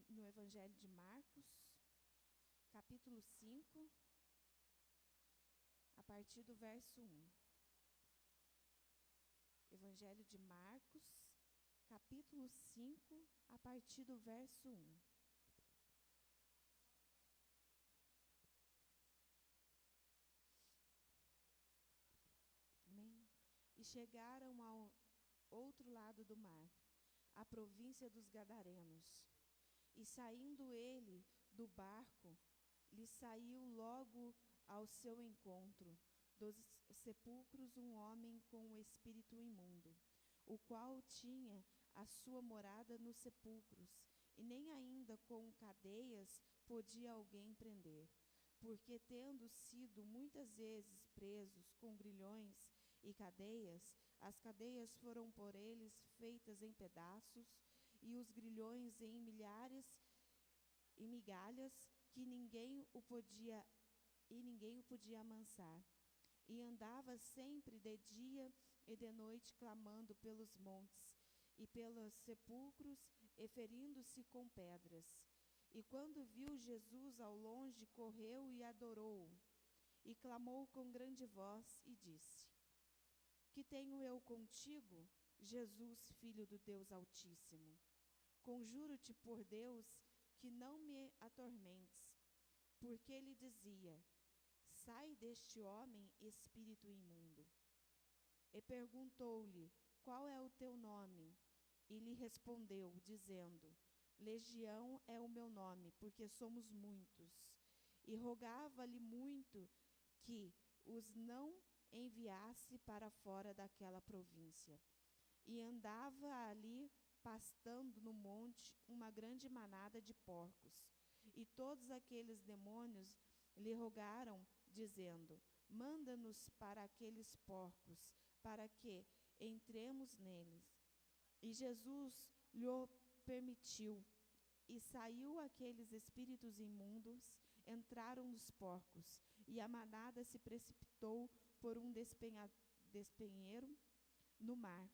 no Evangelho de Marcos, capítulo 5, a partir do verso 1. Evangelho de Marcos, capítulo 5, a partir do verso 1. Amém? E chegaram ao outro lado do mar, a província dos Gadarenos. E saindo ele do barco, lhe saiu logo ao seu encontro dos sepulcros um homem com o espírito imundo, o qual tinha a sua morada nos sepulcros, e nem ainda com cadeias podia alguém prender, porque tendo sido muitas vezes presos com grilhões e cadeias, as cadeias foram por eles feitas em pedaços, e os grilhões em milhares e migalhas, que ninguém o podia amansar. E andava sempre de dia e de noite, clamando pelos montes e pelos sepulcros, e ferindo-se com pedras. E quando viu Jesus ao longe, correu e adorou-o, e clamou com grande voz, e disse: Que tenho eu contigo, Jesus, Filho do Deus Altíssimo? Conjuro-te por Deus que não me atormentes. Porque ele dizia: Sai deste homem, espírito imundo. E perguntou-lhe: Qual é o teu nome? E lhe respondeu, dizendo: Legião é o meu nome, porque somos muitos. E rogava-lhe muito que os não enviasse para fora daquela província. E andava ali, pastando no monte, uma grande manada de porcos. E todos aqueles demônios lhe rogaram, dizendo: Manda-nos para aqueles porcos, para que entremos neles. E Jesus lhe permitiu. E saiu aqueles espíritos imundos, entraram nos porcos, e a manada se precipitou por um despenheiro no mar.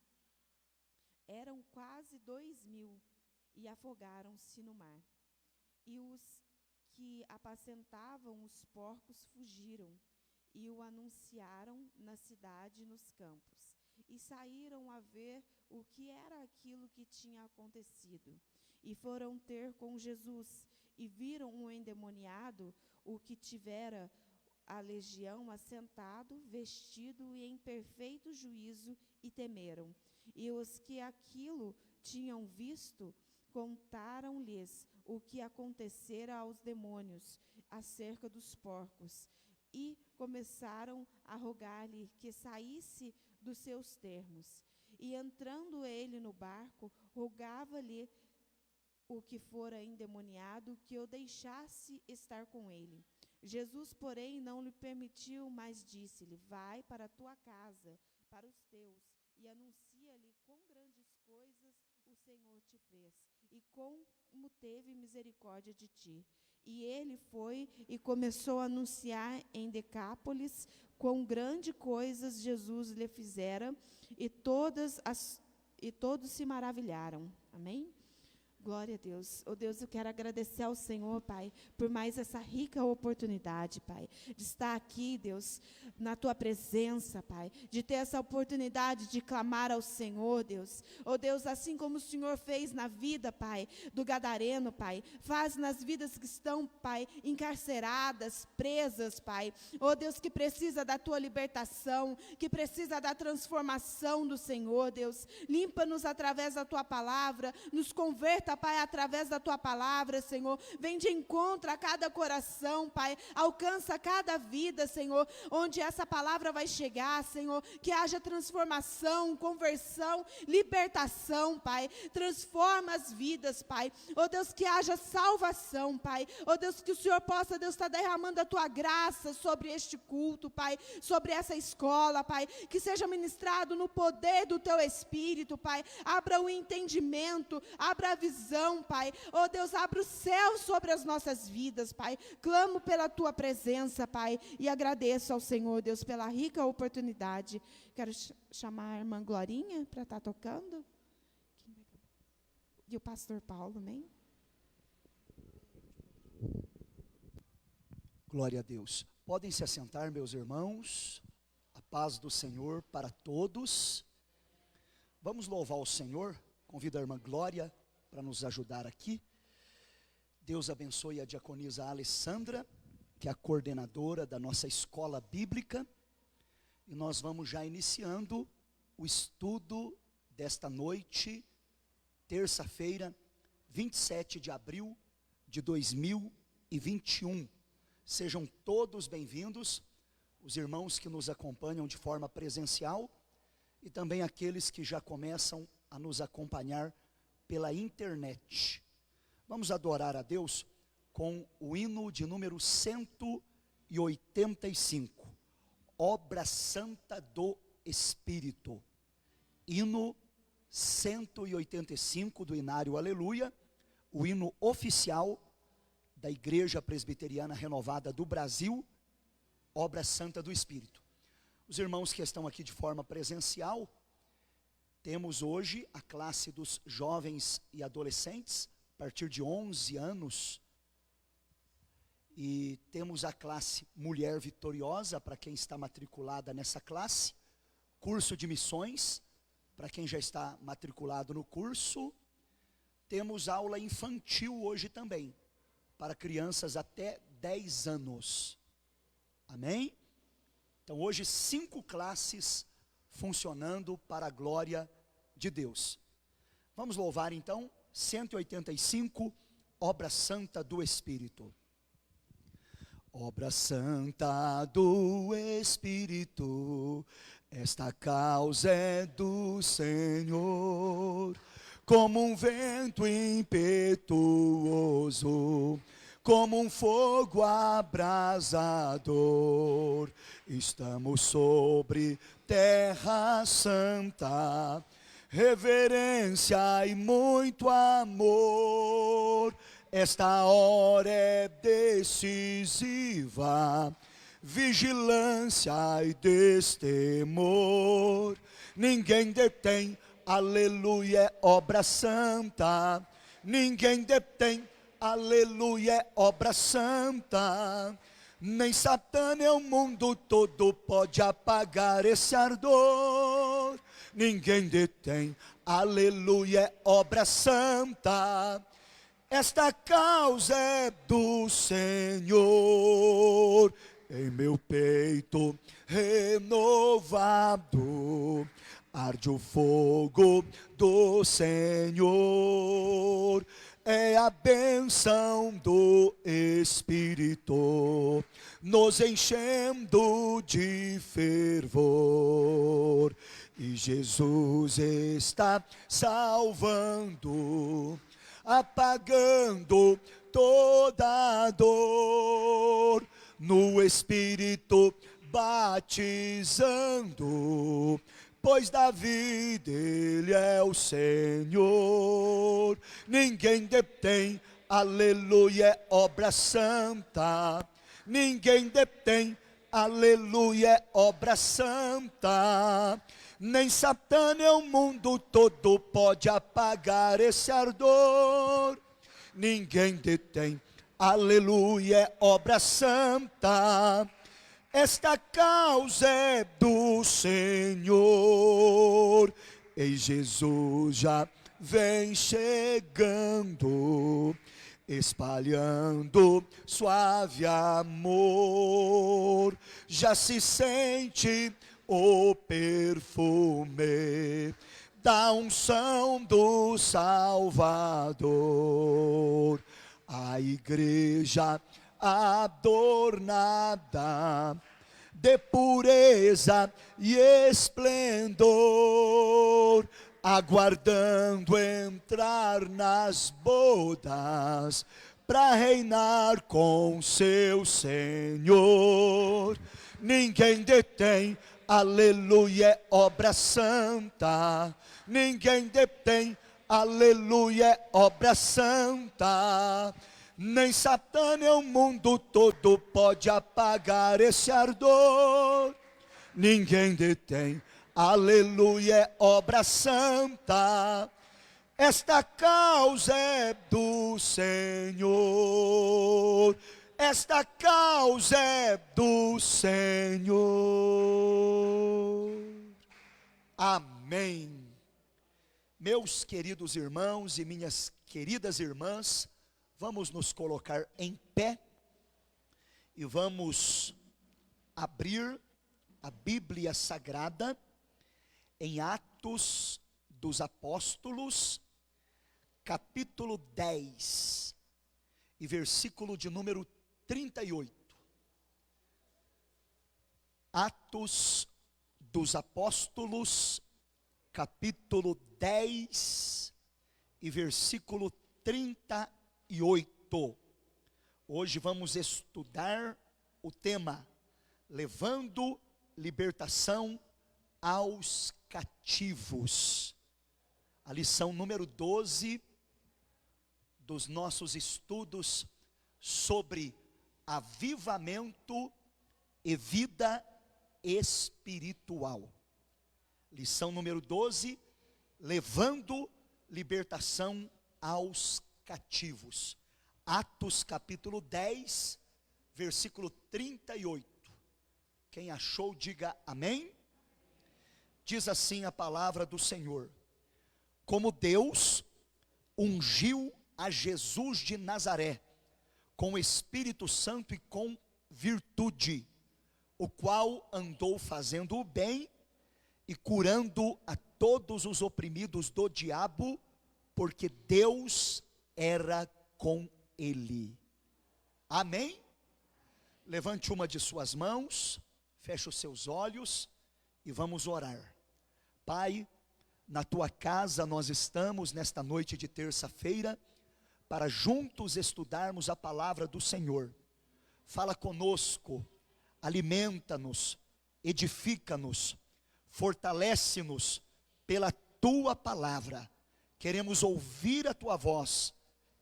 Eram quase 2.000, e afogaram-se no mar. E os que apacentavam os porcos fugiram, e o anunciaram na cidade e nos campos. E saíram a ver o que era aquilo que tinha acontecido. E foram ter com Jesus, e viram um endemoniado, o que tivera a legião, assentado, vestido e em perfeito juízo, e temeram. E os que aquilo tinham visto, contaram-lhes o que acontecera aos demônios acerca dos porcos, e começaram a rogar-lhe que saísse dos seus termos. E entrando ele no barco, rogava-lhe o que fora endemoniado que o deixasse estar com ele. Jesus, porém, não lhe permitiu, mas disse-lhe: Vai para a tua casa, para os teus, e anuncia-lhe quão grandes coisas o Senhor te fez, e como teve misericórdia de ti. E ele foi e começou a anunciar em Decápolis quão grandes coisas Jesus lhe fizera, e todos se maravilharam. Amém? Glória a Deus. Oh Deus, eu quero agradecer ao Senhor, Pai, por mais essa rica oportunidade, Pai, de estar aqui, Deus, na Tua presença, Pai, de ter essa oportunidade de clamar ao Senhor, Deus. Oh Deus, assim como o Senhor fez na vida, Pai, do gadareno, Pai, faz nas vidas que estão, Pai, encarceradas, presas, Pai. Oh Deus, que precisa da Tua libertação, que precisa da transformação do Senhor, Deus. Limpa-nos através da Tua palavra, nos converta, Pai, através da Tua palavra, Senhor. Vem de encontro a cada coração, Pai. Alcança cada vida, Senhor, onde essa palavra vai chegar, Senhor. Que haja transformação, conversão, libertação, Pai. Transforma as vidas, Pai. Oh Deus, que haja salvação, Pai. Oh Deus, que o Senhor possa, Deus, estar derramando a Tua graça sobre este culto, Pai. Sobre essa escola, Pai. Que seja ministrado no poder do Teu Espírito, Pai. Abra o entendimento, abra a visão, Pai. Oh Deus, abra o céu sobre as nossas vidas, Pai. Clamo pela Tua presença, Pai, e agradeço ao Senhor, Deus, pela rica oportunidade. Quero chamar a irmã Glorinha para estar tocando. E o pastor Paulo, amém? Glória a Deus. Podem se assentar, meus irmãos. A paz do Senhor para todos. Vamos louvar o Senhor. Convido a irmã Glória para nos ajudar aqui. Deus abençoe a diaconisa Alessandra, que é a coordenadora da nossa escola bíblica. E nós vamos já iniciando o estudo desta noite, terça-feira, 27 de abril de 2021. Sejam todos bem-vindos, os irmãos que nos acompanham de forma presencial e também aqueles que já começam a nos acompanhar pela internet. Vamos adorar a Deus com o hino de número 185, Obra Santa do Espírito. Hino 185 do Inário Aleluia, o hino oficial da Igreja Presbiteriana Renovada do Brasil, Obra Santa do Espírito. Os irmãos que estão aqui de forma presencial, temos hoje a classe dos jovens e adolescentes, a partir de 11 anos, e temos a classe Mulher Vitoriosa, para quem está matriculada nessa classe, curso de missões, para quem já está matriculado no curso, temos aula infantil hoje também, para crianças até 10 anos, amém? Então hoje 5 classes funcionando para a glória de Deus. Vamos louvar então, 185, Obra Santa do Espírito. Obra Santa do Espírito, esta causa é do Senhor. Como um vento impetuoso, como um fogo abrasador, estamos sobre terra santa, reverência e muito amor. Esta hora é decisiva, vigilância e destemor. Ninguém detém, aleluia, é obra santa. Ninguém detém, aleluia, é obra santa. Nem Satã nem o mundo todo pode apagar esse ardor. Ninguém detém, aleluia, é obra santa. Esta causa é do Senhor. Em meu peito renovado arde o fogo do Senhor. É a bênção do Espírito nos enchendo de fervor. E Jesus está salvando, apagando toda dor, no Espírito batizando, pois da vida Ele é o Senhor. Ninguém detém, aleluia, é obra santa. Ninguém detém, aleluia, é obra santa. Nem Satã nem o mundo todo pode apagar esse ardor. Ninguém detém, aleluia, é obra santa. Esta causa é do Senhor. E Jesus já vem chegando, espalhando suave amor. Já se sente o perfume da unção do Salvador. A igreja adornada de pureza e esplendor, aguardando entrar nas bodas para reinar com seu Senhor. Ninguém detém, aleluia, é obra santa. Ninguém detém, aleluia, é obra santa. Nem Satã nem o mundo todo pode apagar esse ardor. Ninguém detém, aleluia, é obra santa. Esta causa é do Senhor. esta causa é do Senhor. Amém. Meus queridos irmãos e minhas queridas irmãs, vamos nos colocar em pé e vamos abrir a Bíblia Sagrada em Atos dos Apóstolos, capítulo 10 e versículo de número 38. Atos dos Apóstolos, capítulo 10 e versículo 38. Hoje vamos estudar o tema levando libertação aos cativos. A lição número 12 dos nossos estudos sobre avivamento e vida espiritual. Lição número 12, levando libertação aos cativos. Atos capítulo 10, versículo 38. Quem achou, diga amém. Diz assim a palavra do Senhor: como Deus ungiu a Jesus de Nazaré com o Espírito Santo e com virtude, o qual andou fazendo o bem e curando a todos os oprimidos do diabo, porque Deus era com ele. Amém? Levante uma de suas mãos, feche os seus olhos e vamos orar. Pai, na tua casa nós estamos nesta noite de terça-feira para juntos estudarmos a palavra do Senhor. Fala conosco, alimenta-nos, edifica-nos, fortalece-nos pela tua palavra. Queremos ouvir a tua voz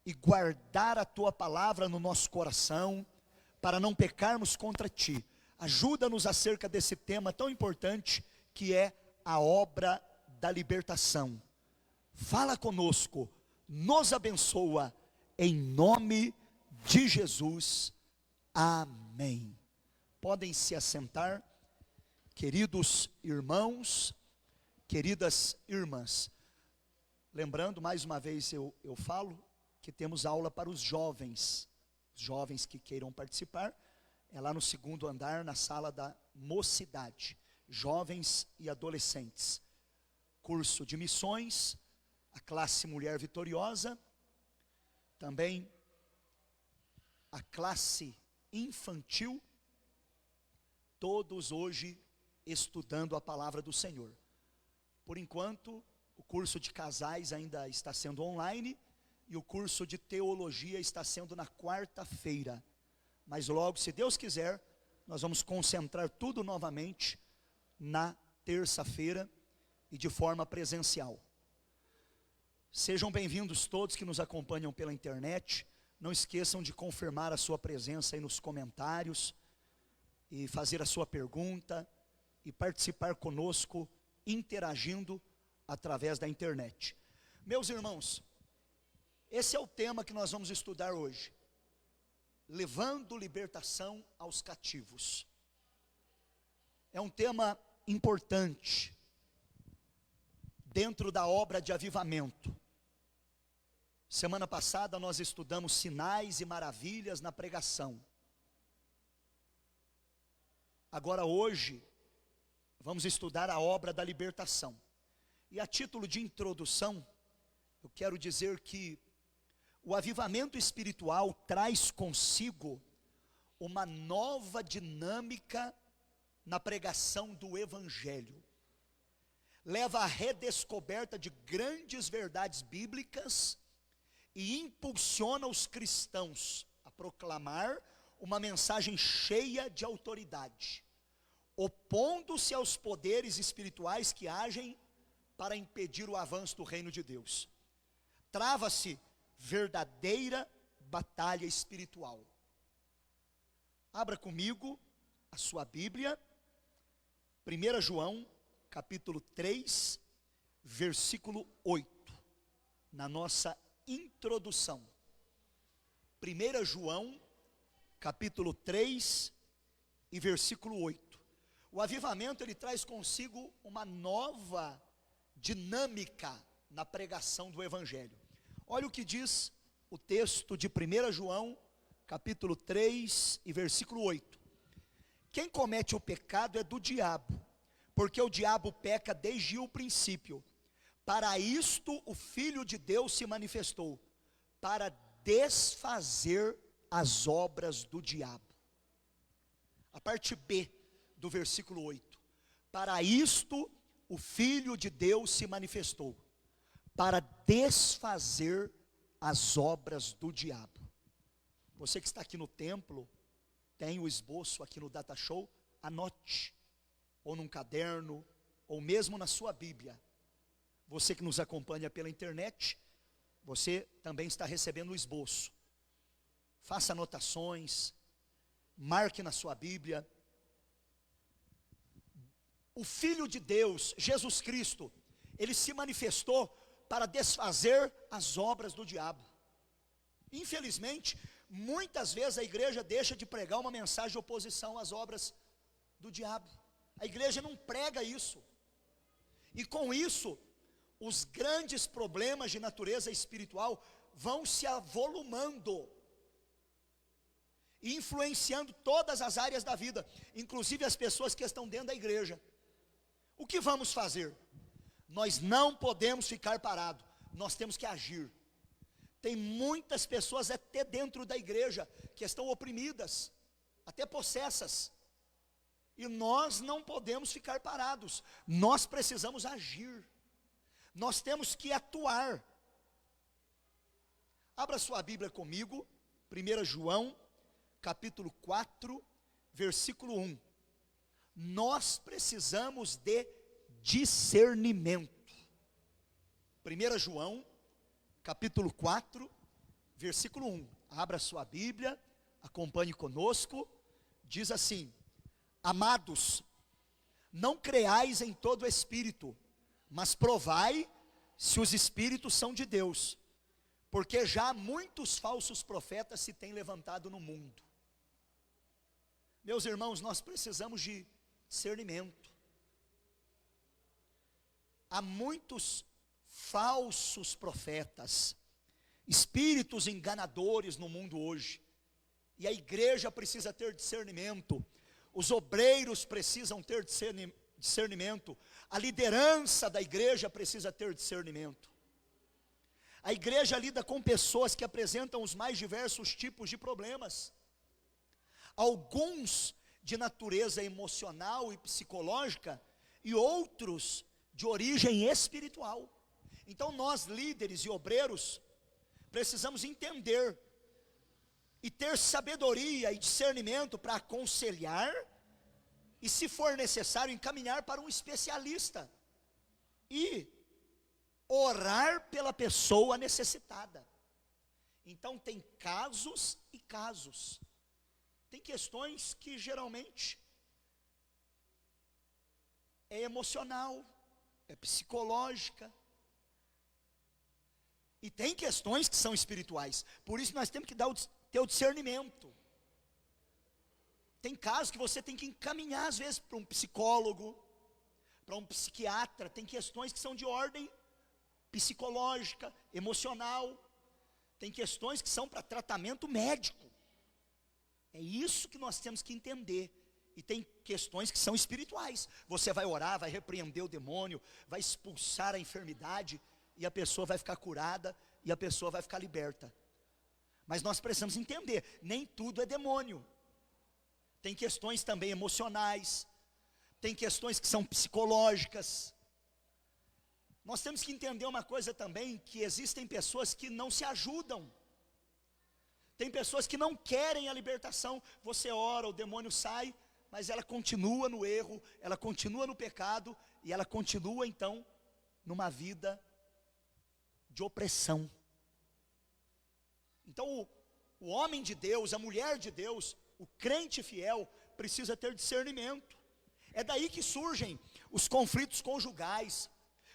e guardar a tua palavra no nosso coração, para não pecarmos contra ti. Ajuda-nos acerca desse tema tão importante que é a obra da libertação. Fala conosco, nos abençoa, em nome de Jesus. Amém. Podem se assentar, queridos irmãos, queridas irmãs. Lembrando, mais uma vez eu falo, que temos aula para os jovens que queiram participar, é lá no segundo andar, na sala da mocidade, jovens e adolescentes. Curso de missões, a classe Mulher Vitoriosa, também a classe infantil, todos hoje estudando a palavra do Senhor. Por enquanto, o curso de casais ainda está sendo online, e o curso de teologia está sendo na quarta-feira. Mas logo, se Deus quiser, nós vamos concentrar tudo novamente na terça-feira e de forma presencial. Sejam bem-vindos todos que nos acompanham pela internet. Não esqueçam de confirmar a sua presença aí nos comentários, e fazer a sua pergunta, e participar conosco, interagindo através da internet. Meus irmãos, esse é o tema que nós vamos estudar hoje. Levando libertação aos cativos. É um tema importante dentro da obra de avivamento. Semana passada nós estudamos sinais e maravilhas na pregação. Agora hoje vamos estudar a obra da libertação. E a título de introdução, eu quero dizer que o avivamento espiritual traz consigo uma nova dinâmica na pregação do Evangelho. Leva à redescoberta de grandes verdades bíblicas e impulsiona os cristãos a proclamar uma mensagem cheia de autoridade, opondo-se aos poderes espirituais que agem para impedir o avanço do reino de Deus. Trava-se verdadeira batalha espiritual. Abra comigo a sua Bíblia, 1 João, capítulo 3, versículo 8, na nossa introdução. 1 João, capítulo 3 e versículo 8. O avivamento, ele traz consigo uma nova dinâmica na pregação do evangelho. Olha o que diz o texto de 1 João, capítulo 3 e versículo 8. Quem comete o pecado é do diabo, porque o diabo peca desde o princípio. Para isto o Filho de Deus se manifestou, para desfazer as obras do diabo. A parte B do versículo 8. Para isto o Filho de Deus se manifestou, para desfazer as obras do diabo. Você que está aqui no templo, tem o esboço aqui no Data Show, anote, ou num caderno, ou mesmo na sua Bíblia. Você que nos acompanha pela internet, você também está recebendo o esboço. Faça anotações, marque na sua Bíblia. O Filho de Deus, Jesus Cristo, ele se manifestou para desfazer as obras do diabo. Infelizmente, muitas vezes a igreja deixa de pregar uma mensagem de oposição às obras do diabo. A igreja não prega isso. E com isso, os grandes problemas de natureza espiritual vão se avolumando e influenciando todas as áreas da vida, inclusive as pessoas que estão dentro da igreja. O que vamos fazer? Nós não podemos ficar parados, nós temos que agir. Tem muitas pessoas até dentro da igreja que estão oprimidas, até possessas, e nós não podemos ficar parados, nós precisamos agir, nós temos que atuar. Abra sua Bíblia comigo, 1 João, capítulo 4, versículo 1. Nós precisamos de discernimento. 1 João, capítulo 4, versículo 1. Abra sua Bíblia, acompanhe conosco. Diz assim: amados, não creais em todo espírito, mas provai se os espíritos são de Deus, porque já muitos falsos profetas se têm levantado no mundo. Meus irmãos, nós precisamos de discernimento. Há muitos falsos profetas, espíritos enganadores no mundo hoje, e a igreja precisa ter discernimento, os obreiros precisam ter discernimento, a liderança da igreja precisa ter discernimento. A igreja lida com pessoas que apresentam os mais diversos tipos de problemas, alguns de natureza emocional e psicológica, e outros de origem espiritual. Então nós, líderes e obreiros, precisamos entender e ter sabedoria e discernimento para aconselhar e, se for necessário, encaminhar para um especialista e orar pela pessoa necessitada. Então tem casos e casos. Tem questões que geralmente é emocional, é psicológica, e tem questões que são espirituais. Por isso nós temos que ter o discernimento. Tem casos que você tem que encaminhar às vezes para um psicólogo, para um psiquiatra. Tem questões que são de ordem psicológica, emocional. Tem questões que são para tratamento médico. É isso que nós temos que entender. E tem questões que são espirituais. Você vai orar, vai repreender o demônio, vai expulsar a enfermidade, e a pessoa vai ficar curada, e a pessoa vai ficar liberta. Mas nós precisamos entender, nem tudo é demônio. Tem questões também emocionais, tem questões que são psicológicas. Nós temos que entender uma coisa também, que existem pessoas que não se ajudam. Tem pessoas que não querem a libertação. Você ora, o demônio sai, mas ela continua no erro, ela continua no pecado, e ela continua então numa vida de opressão. Então o homem de Deus, a mulher de Deus, o crente fiel, precisa ter discernimento. É daí que surgem os conflitos conjugais,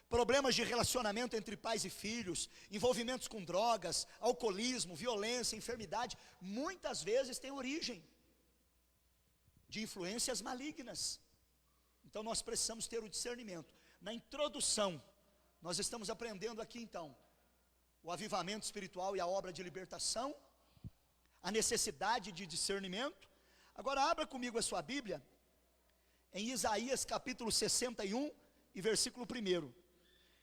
problemas de relacionamento entre pais e filhos, envolvimentos com drogas, alcoolismo, violência, enfermidade, muitas vezes têm origem de influências malignas. Então nós precisamos ter o discernimento. Na introdução, nós estamos aprendendo aqui então, o avivamento espiritual e a obra de libertação, a necessidade de discernimento. Agora abra comigo a sua Bíblia, em Isaías capítulo 61 e versículo 1.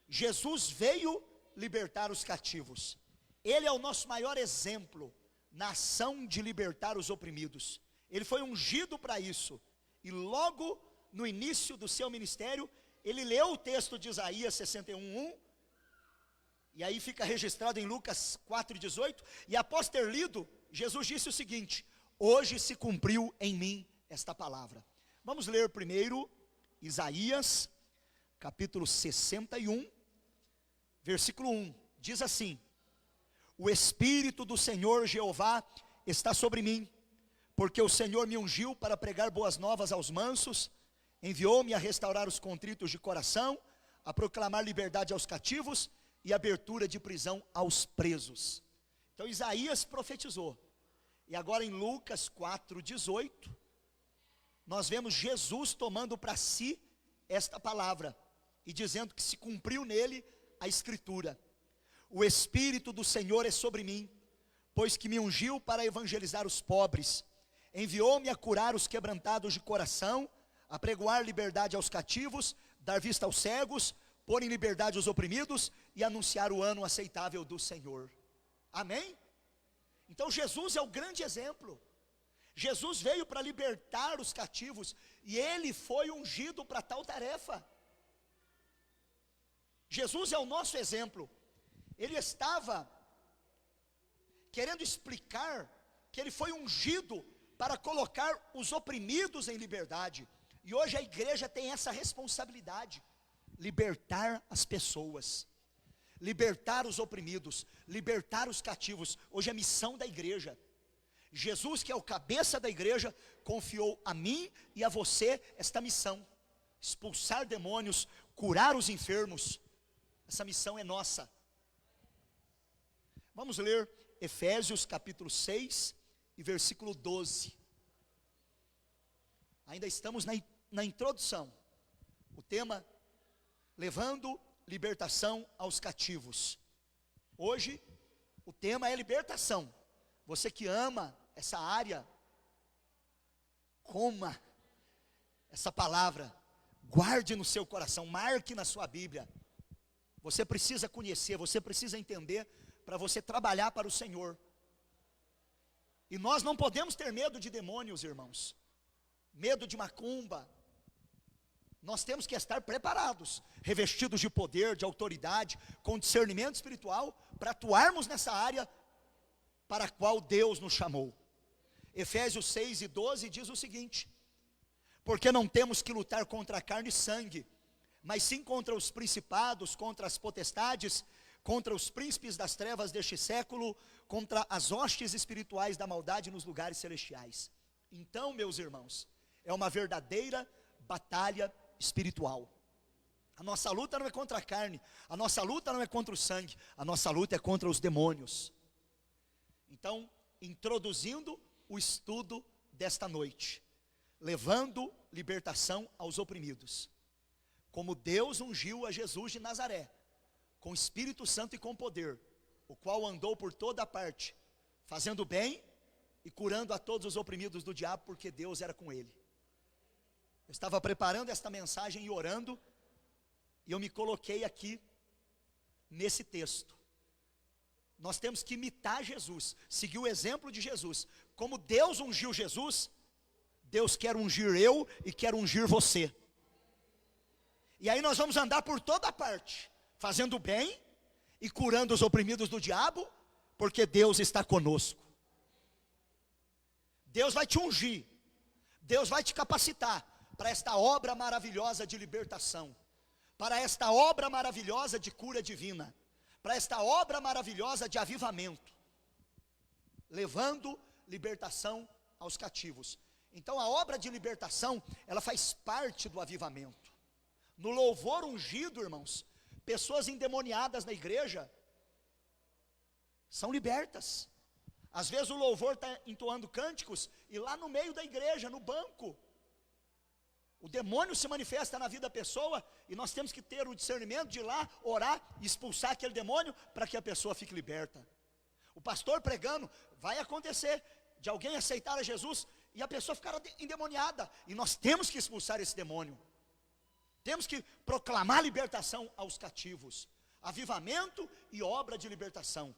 Jesus veio libertar os cativos. Ele é o nosso maior exemplo na ação de libertar os oprimidos. Ele foi ungido para isso. E logo no início do seu ministério, ele leu o texto de Isaías 61:1. E aí fica registrado em Lucas 4:18. E após ter lido, Jesus disse o seguinte: hoje se cumpriu em mim esta palavra. Vamos ler primeiro Isaías capítulo 61, versículo 1, diz assim: o Espírito do Senhor Jeová está sobre mim, porque o Senhor me ungiu para pregar boas novas aos mansos, enviou-me a restaurar os contritos de coração, a proclamar liberdade aos cativos e abertura de prisão aos presos. Então Isaías profetizou, e agora em Lucas 4:18, nós vemos Jesus tomando para si esta palavra, e dizendo que se cumpriu nele a escritura: o Espírito do Senhor é sobre mim, pois que me ungiu para evangelizar os pobres, enviou-me a curar os quebrantados de coração, a pregoar liberdade aos cativos, dar vista aos cegos, pôr em liberdade os oprimidos, e anunciar o ano aceitável do Senhor. Amém? Então Jesus é o grande exemplo. Jesus veio para libertar os cativos, e ele foi ungido para tal tarefa. Jesus é o nosso exemplo. Ele estava querendo explicar que ele foi ungido para colocar os oprimidos em liberdade. E hoje a igreja tem essa responsabilidade: libertar as pessoas, libertar os oprimidos, libertar os cativos. Hoje é a missão da igreja. Jesus, que é o cabeça da igreja, confiou a mim e a você esta missão: expulsar demônios, curar os enfermos. Essa missão é nossa. Vamos ler Efésios capítulo 6 e versículo 12. Ainda estamos na introdução. O tema: levando libertação aos cativos. Hoje o tema é libertação. Você que ama essa área, coma essa palavra, guarde no seu coração, marque na sua Bíblia. Você precisa conhecer, você precisa entender, para você trabalhar para o Senhor. E nós não podemos ter medo de demônios, irmãos, medo de macumba. Nós temos que estar preparados, revestidos de poder, de autoridade, com discernimento espiritual, para atuarmos nessa área para a qual Deus nos chamou. Efésios 6:12 diz o seguinte: porque não temos que lutar contra a carne e sangue, mas sim contra os principados, contra as potestades, contra os príncipes das trevas deste século, contra as hostes espirituais da maldade nos lugares celestiais. Então, meus irmãos, é uma verdadeira batalha espiritual. A nossa luta não é contra a carne, a nossa luta não é contra o sangue, a nossa luta é contra os demônios. Então, introduzindo o estudo desta noite, levando libertação aos oprimidos. Como Deus ungiu a Jesus de Nazaré, com Espírito Santo e com poder, o qual andou por toda parte, fazendo bem e curando a todos os oprimidos do diabo, porque Deus era com ele. Eu estava preparando esta mensagem e orando, e eu me coloquei aqui, nesse texto. Nós temos que imitar Jesus, seguir o exemplo de Jesus. Como Deus ungiu Jesus, Deus quer ungir eu e quer ungir você. E aí nós vamos andar por toda parte, fazendo bem e curando os oprimidos do diabo, porque Deus está conosco. Deus vai te ungir, Deus vai te capacitar para esta obra maravilhosa de libertação, para esta obra maravilhosa de cura divina, para esta obra maravilhosa de avivamento, levando libertação aos cativos. Então a obra de libertação, ela faz parte do avivamento. No louvor ungido, irmãos, pessoas endemoniadas na igreja são libertas. Às vezes o louvor está entoando cânticos, e lá no meio da igreja, no banco, o demônio se manifesta na vida da pessoa, e nós temos que ter o discernimento de ir lá, orar, e expulsar aquele demônio, para que a pessoa fique liberta. O pastor pregando, vai acontecer de alguém aceitar a Jesus, e a pessoa ficar endemoniada, e nós temos que expulsar esse demônio. Temos que proclamar libertação aos cativos, avivamento e obra de libertação.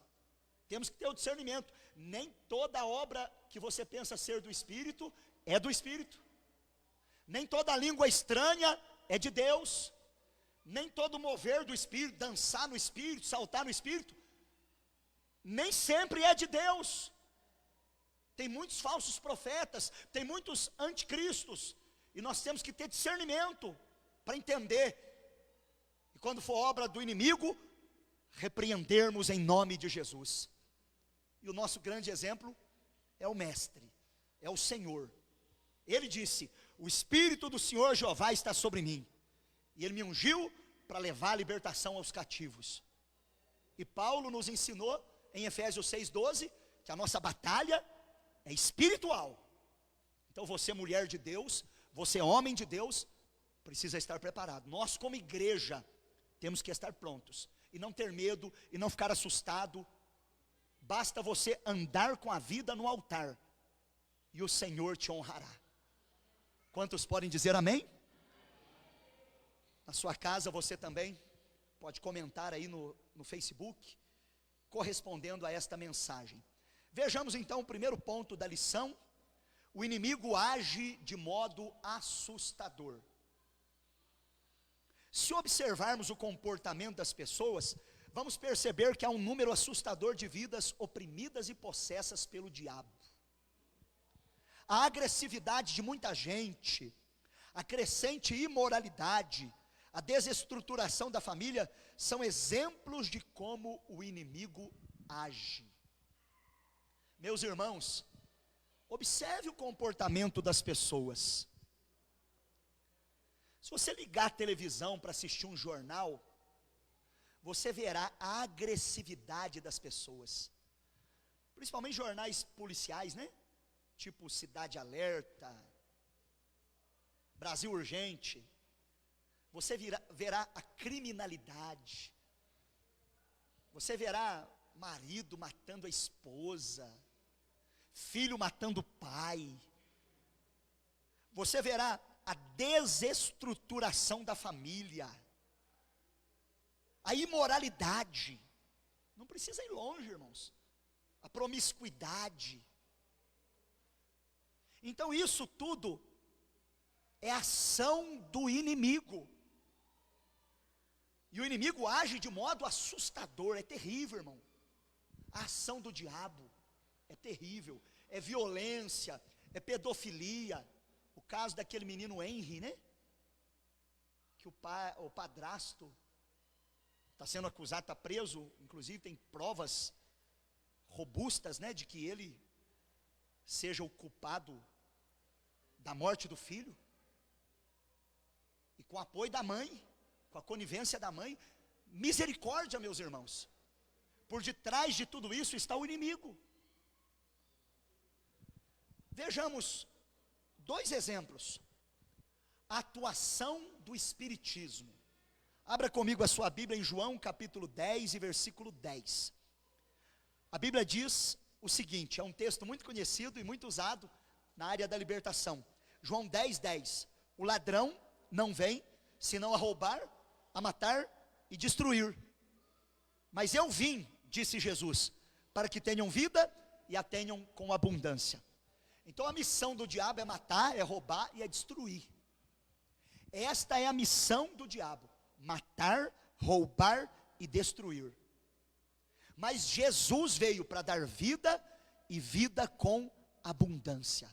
Temos que ter o discernimento. Nem toda obra que você pensa ser do Espírito é do Espírito. Nem toda língua estranha é de Deus. Nem todo mover do Espírito, dançar no Espírito, saltar no Espírito, nem sempre é de Deus. Tem muitos falsos profetas, tem muitos anticristos, e nós temos que ter discernimento para entender. E quando for obra do inimigo, repreendermos em nome de Jesus. E o nosso grande exemplo é o Mestre, é o Senhor. Ele disse: o Espírito do Senhor Jeová está sobre mim, e Ele me ungiu para levar a libertação aos cativos. E Paulo nos ensinou em Efésios 6,12, que a nossa batalha é espiritual. Então você, mulher de Deus, você, homem de Deus, precisa estar preparado. Nós, como igreja, temos que estar prontos, e não ter medo, e não ficar assustado. Basta você andar com a vida no altar, e o Senhor te honrará. Quantos podem dizer amém? Na sua casa você também pode comentar aí no Facebook, correspondendo a esta mensagem. Vejamos então o primeiro ponto da lição: o inimigo age de modo assustador. Se observarmos o comportamento das pessoas, vamos perceber que há um número assustador de vidas oprimidas e possessas pelo diabo. A agressividade de muita gente, a crescente imoralidade, a desestruturação da família, são exemplos de como o inimigo age. Meus irmãos, observe o comportamento das pessoas. Se você ligar a televisão para assistir um jornal, você verá a agressividade das pessoas, principalmente jornais policiais, né? Tipo Cidade Alerta, Brasil Urgente. Você verá a criminalidade, você verá marido matando a esposa, filho matando o pai, você verá a desestruturação da família, a imoralidade. Não precisa ir longe, irmãos. A promiscuidade. Então isso tudo é ação do inimigo. E o inimigo age de modo assustador. É terrível, irmão. A ação do diabo é terrível. É violência, é pedofilia. O caso daquele menino Henry, né? Que o padrasto está sendo acusado, está preso. Inclusive tem provas robustas, né, de que ele seja o culpado da morte do filho. E com o apoio da mãe, com a conivência da mãe. Misericórdia, meus irmãos. Por detrás de tudo isso está o inimigo. Vejamos dois exemplos. A atuação do espiritismo. Abra comigo a sua Bíblia em João capítulo 10 e versículo 10. A Bíblia diz o seguinte, é um texto muito conhecido e muito usado na área da libertação. João 10, 10. O ladrão não vem, senão a roubar, a matar e destruir. Mas eu vim, disse Jesus, para que tenham vida e a tenham com abundância. Então a missão do diabo é matar, é roubar e é destruir. Esta é a missão do diabo: matar, roubar e destruir. Mas Jesus veio para dar vida e vida com abundância.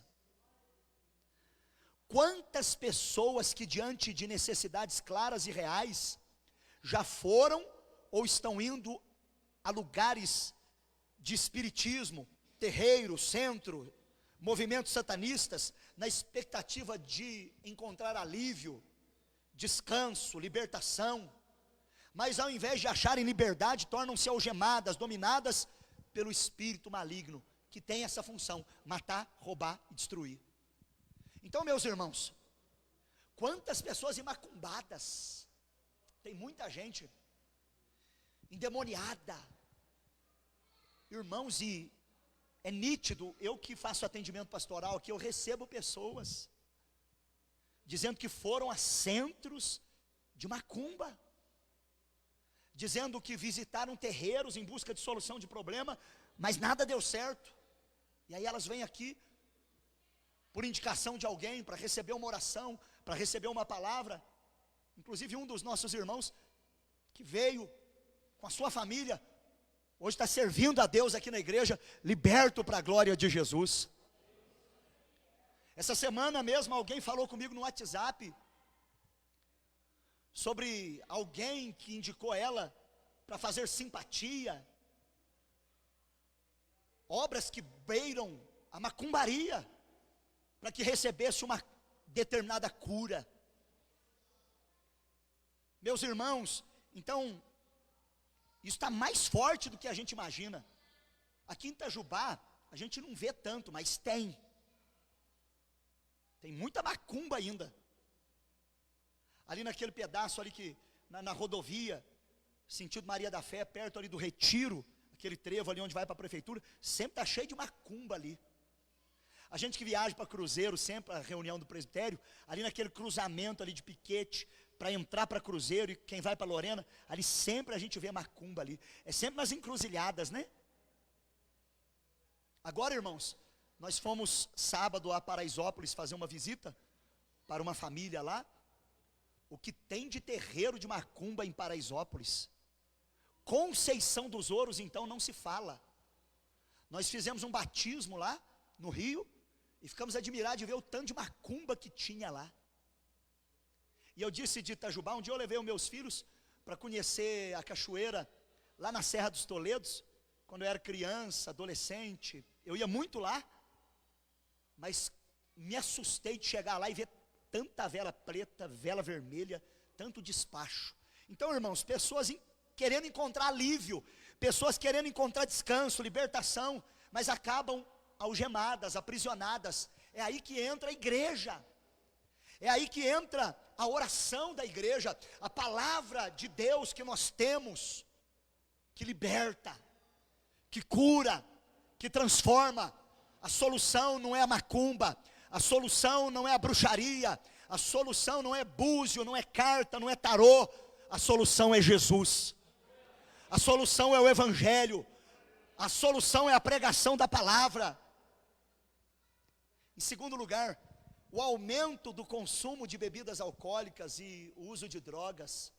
Quantas pessoas que diante de necessidades claras e reais já foram ou estão indo a lugares de espiritismo, terreiro, centro, movimentos satanistas, na expectativa de encontrar alívio, descanso, libertação, mas ao invés de acharem liberdade, tornam-se algemadas, dominadas pelo espírito maligno, que tem essa função: matar, roubar e destruir. Então, meus irmãos, quantas pessoas imacumbadas, tem muita gente endemoniada, irmãos, e é nítido, eu que faço atendimento pastoral aqui, eu recebo pessoas dizendo que foram a centros de macumba, dizendo que visitaram terreiros em busca de solução de problema, mas nada deu certo. E aí elas vêm aqui por indicação de alguém, para receber uma oração, para receber uma palavra. Inclusive um dos nossos irmãos que veio com a sua família, hoje está servindo a Deus aqui na igreja, liberto para a glória de Jesus. Essa semana mesmo alguém falou comigo no WhatsApp sobre alguém que indicou ela para fazer simpatia, obras que beiram a macumbaria, para que recebesse uma determinada cura. Meus irmãos, então, isso está mais forte do que a gente imagina. Aqui em Itajubá, a gente não vê tanto, mas tem muita macumba ainda. Ali naquele pedaço ali que, na rodovia, sentido Maria da Fé, perto ali do Retiro, aquele trevo ali onde vai para a prefeitura, sempre está cheio de macumba ali. A gente que viaja para Cruzeiro, sempre a reunião do presbitério, ali naquele cruzamento ali de Piquete, para entrar para Cruzeiro, e quem vai para Lorena, ali sempre a gente vê macumba ali, é sempre nas encruzilhadas, né? Agora, irmãos, nós fomos sábado a Paraisópolis fazer uma visita para uma família lá. O que tem de terreiro de macumba em Paraisópolis, Conceição dos Ouros, então não se fala. Nós fizemos um batismo lá no Rio, e ficamos admirados de ver o tanto de macumba que tinha lá. E eu disse de Itajubá, um dia eu levei os meus filhos para conhecer a cachoeira, lá na Serra dos Toledos, quando eu era criança, adolescente, eu ia muito lá, mas me assustei de chegar lá e ver tanta vela preta, vela vermelha, tanto despacho. Então, irmãos, pessoas querendo encontrar alívio, pessoas querendo encontrar descanso, libertação, mas acabam algemadas, aprisionadas. É aí que entra a igreja, é aí que entra a oração da igreja, a palavra de Deus que nós temos, que liberta, que cura, que transforma. A solução não é a macumba, a solução não é a bruxaria, a solução não é búzio, não é carta, não é tarô, a solução é Jesus, a solução é o evangelho, a solução é a pregação da palavra. Em segundo lugar, o aumento do consumo de bebidas alcoólicas e o uso de drogas.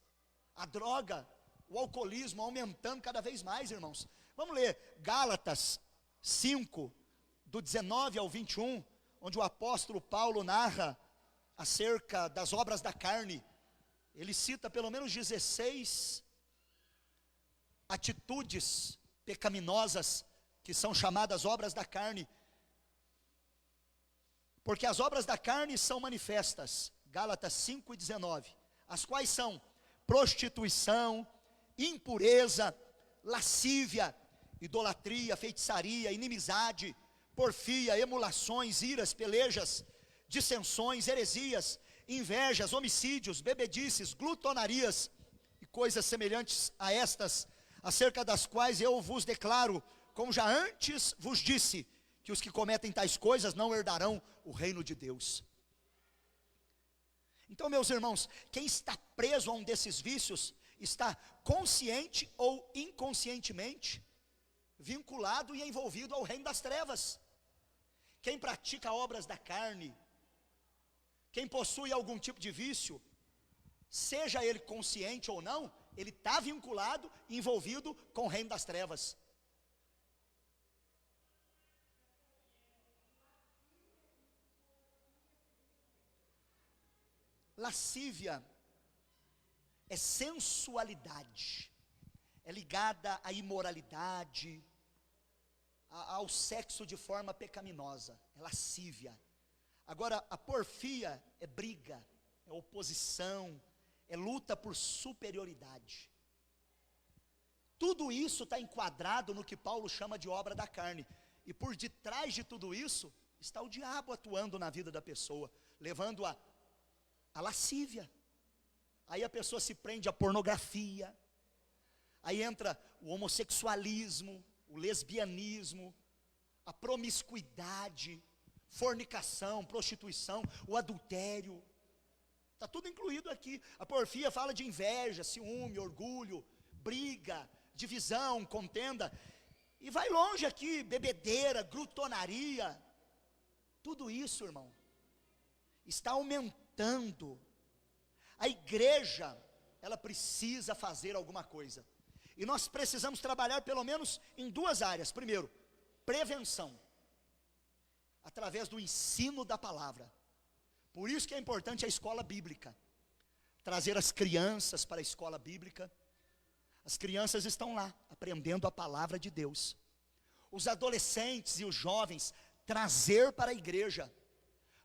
A droga, o alcoolismo aumentando cada vez mais, irmãos. Vamos ler Gálatas 5, do 19 ao 21, onde o apóstolo Paulo narra acerca das obras da carne. Ele cita pelo menos 16 atitudes pecaminosas que são chamadas obras da carne. Porque as obras da carne são manifestas, Gálatas 5:19, as quais são prostituição, impureza, lascívia, idolatria, feitiçaria, inimizade, porfia, emulações, iras, pelejas, dissensões, heresias, invejas, homicídios, bebedices, glutonarias e coisas semelhantes a estas, acerca das quais eu vos declaro, como já antes vos disse, que os que cometem tais coisas não herdarão o reino de Deus. Então, meus irmãos, quem está preso a um desses vícios, está consciente ou inconscientemente vinculado e envolvido ao reino das trevas. Quem pratica obras da carne, quem possui algum tipo de vício, seja ele consciente ou não, ele está vinculado e envolvido com o reino das trevas. Lascívia é sensualidade, é ligada à imoralidade, ao sexo de forma pecaminosa, é lascívia. Agora, a porfia é briga, é oposição, é luta por superioridade. Tudo isso está enquadrado no que Paulo chama de obra da carne. E por detrás de tudo isso, está o diabo atuando na vida da pessoa, levando a lascívia. Aí a pessoa se prende à pornografia. Aí entra o homossexualismo, o lesbianismo, a promiscuidade, fornicação, prostituição, o adultério. Está tudo incluído aqui. A porfia fala de inveja, ciúme, orgulho, briga, divisão, contenda. E vai longe aqui, bebedeira, glutonaria. Tudo isso, irmão, está aumentando. A igreja, ela precisa fazer alguma coisa. E nós precisamos trabalhar pelo menos em duas áreas. Primeiro, prevenção, através do ensino da palavra. Por isso que é importante a escola bíblica. Trazer as crianças para a escola bíblica. As crianças estão lá, aprendendo a palavra de Deus. Os adolescentes e os jovens, trazer para a igreja,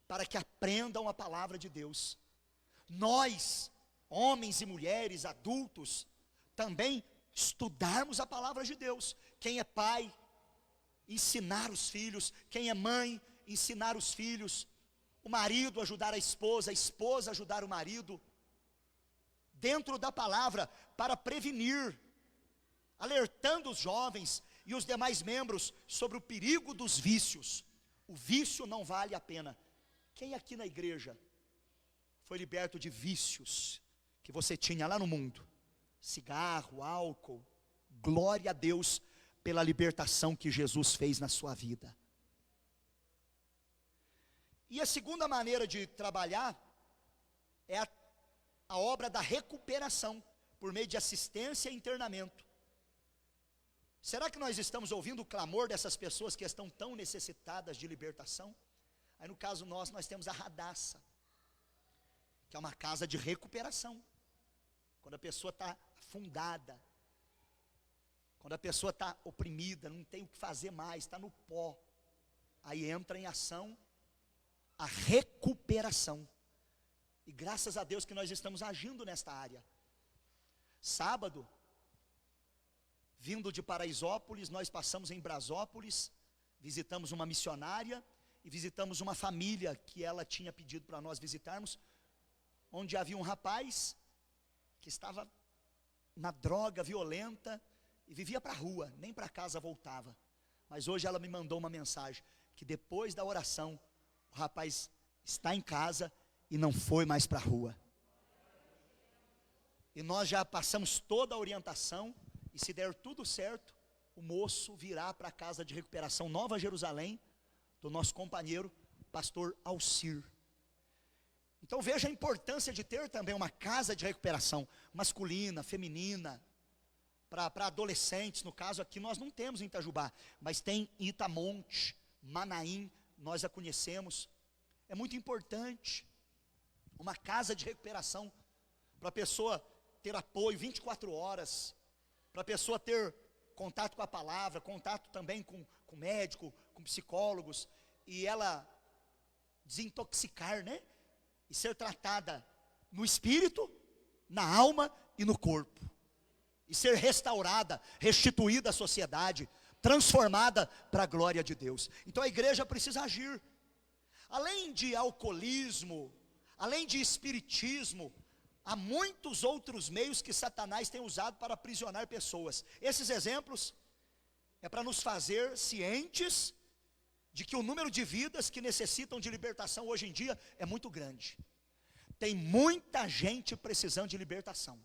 para que aprendam a palavra de Deus. Nós, homens e mulheres, adultos, também estudarmos a palavra de Deus. Quem é pai, ensinar os filhos. Quem é mãe, ensinar os filhos. O marido ajudar a esposa ajudar o marido. Dentro da palavra, para prevenir, alertando os jovens e os demais membros sobre o perigo dos vícios. O vício não vale a pena. Quem aqui na igreja foi liberto de vícios que você tinha lá no mundo? Cigarro, álcool. Glória a Deus pela libertação que Jesus fez na sua vida. E a segunda maneira de trabalhar é a obra da recuperação, por meio de assistência e internamento. Será que nós estamos ouvindo o clamor dessas pessoas que estão tão necessitadas de libertação? Aí no caso nós temos a Radassa, que é uma casa de recuperação. Quando a pessoa está afundada, quando a pessoa está oprimida, não tem o que fazer mais, está no pó, aí entra em ação a recuperação. E graças a Deus que nós estamos agindo nesta área. Sábado, vindo de Paraisópolis, nós passamos em Brasópolis, visitamos uma missionária e visitamos uma família que ela tinha pedido para nós visitarmos, onde havia um rapaz que estava na droga violenta e vivia para a rua, nem para casa voltava. Mas hoje ela me mandou uma mensagem, que depois da oração, o rapaz está em casa e não foi mais para a rua. E nós já passamos toda a orientação, e se der tudo certo, o moço virá para a casa de recuperação Nova Jerusalém, do nosso companheiro, pastor Alcir. Então veja a importância de ter também uma casa de recuperação, masculina, feminina, para adolescentes. No caso aqui nós não temos em Itajubá, mas tem em Itamonte, Manaim, nós a conhecemos. É muito importante uma casa de recuperação, para a pessoa ter apoio 24 horas, para a pessoa ter contato com a palavra, contato também com médico, com psicólogos, e ela desintoxicar, né? E ser tratada no espírito, na alma e no corpo. E ser restaurada, restituída à sociedade, transformada para a glória de Deus. Então a igreja precisa agir. Além de alcoolismo, além de espiritismo, há muitos outros meios que Satanás tem usado para aprisionar pessoas. Esses exemplos é para nos fazer cientes de que o número de vidas que necessitam de libertação hoje em dia é muito grande. Tem muita gente precisando de libertação.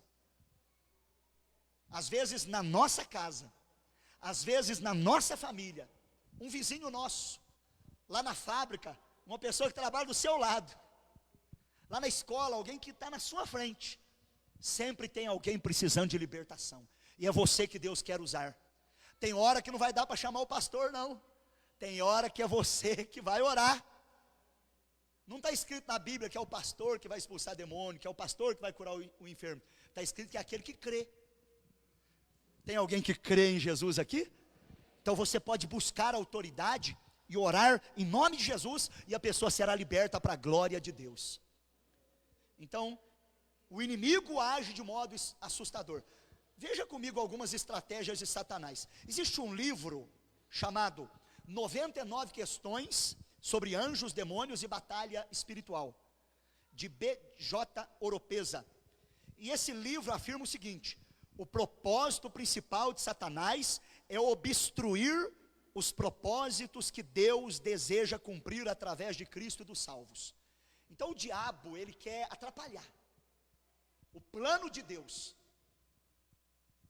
Às vezes na nossa casa, às vezes na nossa família, um vizinho nosso, lá na fábrica, uma pessoa que trabalha do seu lado, lá na escola, alguém que está na sua frente, sempre tem alguém precisando de libertação, e é você que Deus quer usar. Tem hora que não vai dar para chamar o pastor não, tem hora que é você que vai orar. Não está escrito na Bíblia que é o pastor que vai expulsar demônio, que é o pastor que vai curar o enfermo, está escrito que é aquele que crê. Tem alguém que crê em Jesus aqui? Então você pode buscar autoridade e orar em nome de Jesus, e a pessoa será liberta para a glória de Deus. Então, o inimigo age de modo assustador. Veja comigo algumas estratégias de Satanás. Existe um livro chamado 99 Questões sobre Anjos, Demônios e Batalha Espiritual, de B.J. Oropesa. E esse livro afirma o seguinte: o propósito principal de Satanás é obstruir os propósitos que Deus deseja cumprir através de Cristo e dos salvos. Então o diabo, ele quer atrapalhar o plano de Deus,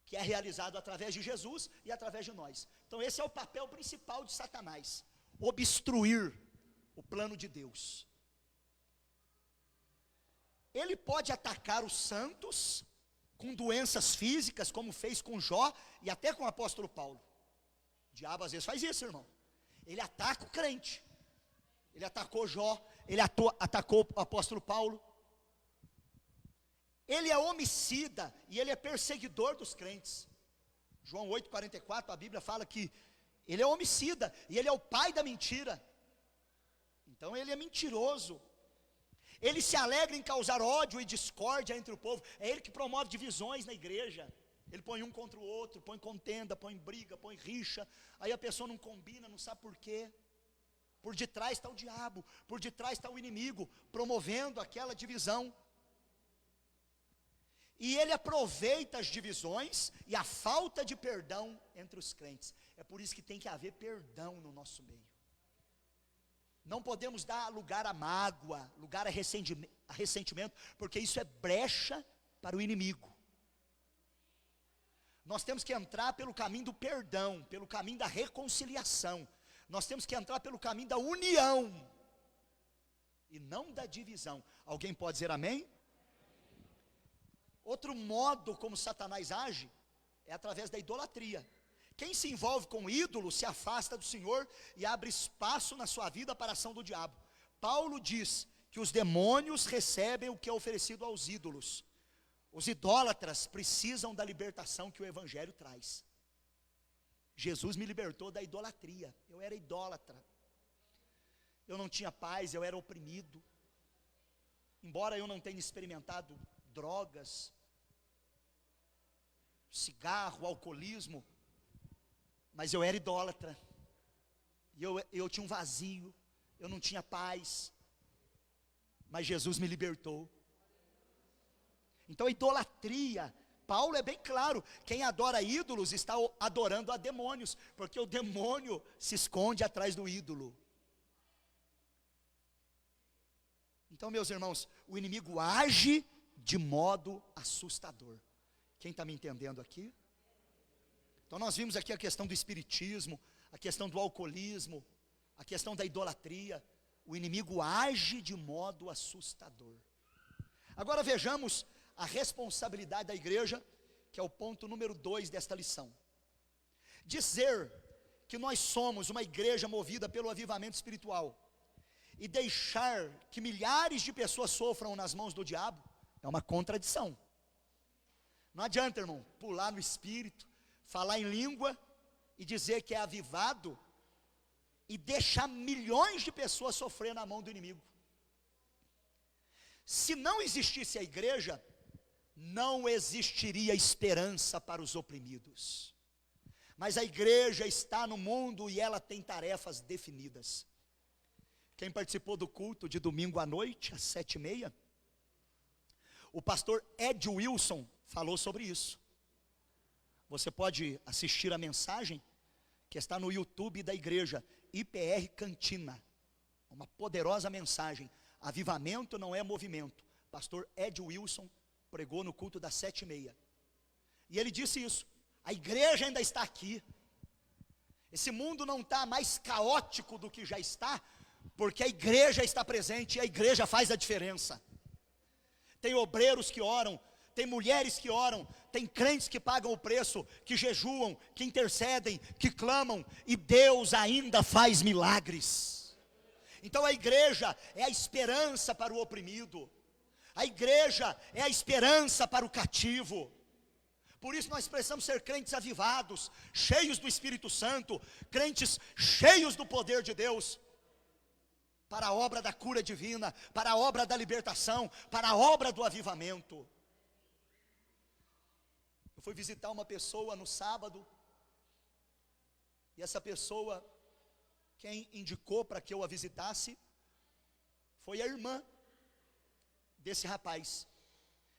que é realizado através de Jesus e através de nós. Então esse é o papel principal de Satanás: obstruir o plano de Deus. Ele pode atacar os santos com doenças físicas, como fez com Jó e até com o apóstolo Paulo. O diabo às vezes faz isso, irmão. Ele ataca o crente. Ele atacou Jó, ele atacou o apóstolo Paulo. Ele é homicida e ele é perseguidor dos crentes. João 8,44, a Bíblia fala que ele é homicida e ele é o pai da mentira. Então ele é mentiroso. Ele se alegra em causar ódio e discórdia entre o povo. É ele que promove divisões na igreja. Ele põe um contra o outro, põe contenda, põe briga, põe rixa. Aí a pessoa não combina, não sabe por quê. Por detrás está o diabo, por detrás está o inimigo, promovendo aquela divisão. E ele aproveita as divisões e a falta de perdão entre os crentes. É por isso que tem que haver perdão no nosso meio. Não podemos dar lugar à mágoa, lugar a ressentimento, porque isso é brecha para o inimigo. Nós temos que entrar pelo caminho do perdão, pelo caminho da reconciliação. Nós temos que entrar pelo caminho da união, e não da divisão. Alguém pode dizer amém? Outro modo como Satanás age é através da idolatria. Quem se envolve com ídolos se afasta do Senhor e abre espaço na sua vida para a ação do diabo. Paulo diz que os demônios recebem o que é oferecido aos ídolos. Os idólatras precisam da libertação que o Evangelho traz. Jesus me libertou da idolatria. Eu era idólatra. Eu não tinha paz, eu era oprimido. Embora eu não tenha experimentado drogas, cigarro, alcoolismo, mas eu era idólatra, e eu tinha um vazio, eu não tinha paz, mas Jesus me libertou. Então a idolatria, Paulo é bem claro, quem adora ídolos está adorando a demônios, porque o demônio se esconde atrás do ídolo. Então, meus irmãos, o inimigo age de modo assustador. Quem está me entendendo aqui? Então nós vimos aqui a questão do espiritismo, a questão do alcoolismo, a questão da idolatria. O inimigo age de modo assustador. Agora vejamos a responsabilidade da igreja, que é o ponto número 2 desta lição. Dizer que nós somos uma igreja movida pelo avivamento espiritual e deixar que milhares de pessoas sofram nas mãos do diabo é uma contradição. Não adianta, irmão, pular no espírito, falar em língua e dizer que é avivado e deixar milhões de pessoas sofrer na mão do inimigo. Se não existisse a igreja, não existiria esperança para os oprimidos. Mas a igreja está no mundo e ela tem tarefas definidas. Quem participou do culto de domingo à noite, às 7h30, o pastor Ed Wilson falou sobre isso. Você pode assistir a mensagem que está no YouTube da igreja, IPR Cantina. Uma poderosa mensagem. Avivamento não é movimento. Pastor Ed Wilson pregou no culto das 7h30. E ele disse isso. A igreja ainda está aqui. Esse mundo não está mais caótico do que já está, porque a igreja está presente e a igreja faz a diferença. Tem obreiros que oram, tem mulheres que oram, tem crentes que pagam o preço, que jejuam, que intercedem, que clamam, e Deus ainda faz milagres. Então a igreja é a esperança para o oprimido, a igreja é a esperança para o cativo. Por isso nós precisamos ser crentes avivados, cheios do Espírito Santo, crentes cheios do poder de Deus, para a obra da cura divina, para a obra da libertação, para a obra do avivamento. Eu fui visitar uma pessoa no sábado, e essa pessoa, quem indicou para que eu a visitasse, foi a irmã desse rapaz.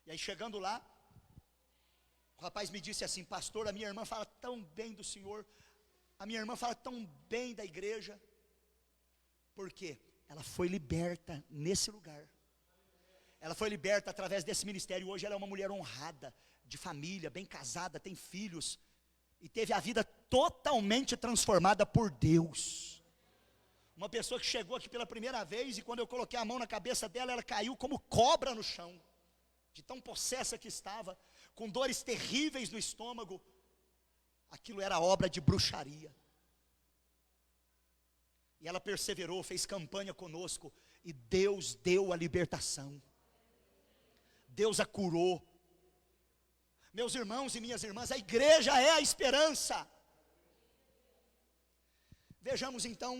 E aí chegando lá, o rapaz me disse assim: pastor, a minha irmã fala tão bem do senhor, a minha irmã fala tão bem da igreja. Por quê? Ela foi liberta nesse lugar. Ela foi liberta através desse ministério. Hoje ela é uma mulher honrada, de família, bem casada, tem filhos, e teve a vida totalmente transformada por Deus. Uma pessoa que chegou aqui pela primeira vez, e quando eu coloquei a mão na cabeça dela, ela caiu como cobra no chão, de tão possessa que estava, com dores terríveis no estômago. Aquilo era obra de bruxaria. E ela perseverou, fez campanha conosco, e Deus deu a libertação. Deus a curou. Meus irmãos e minhas irmãs, a igreja é a esperança. Vejamos então,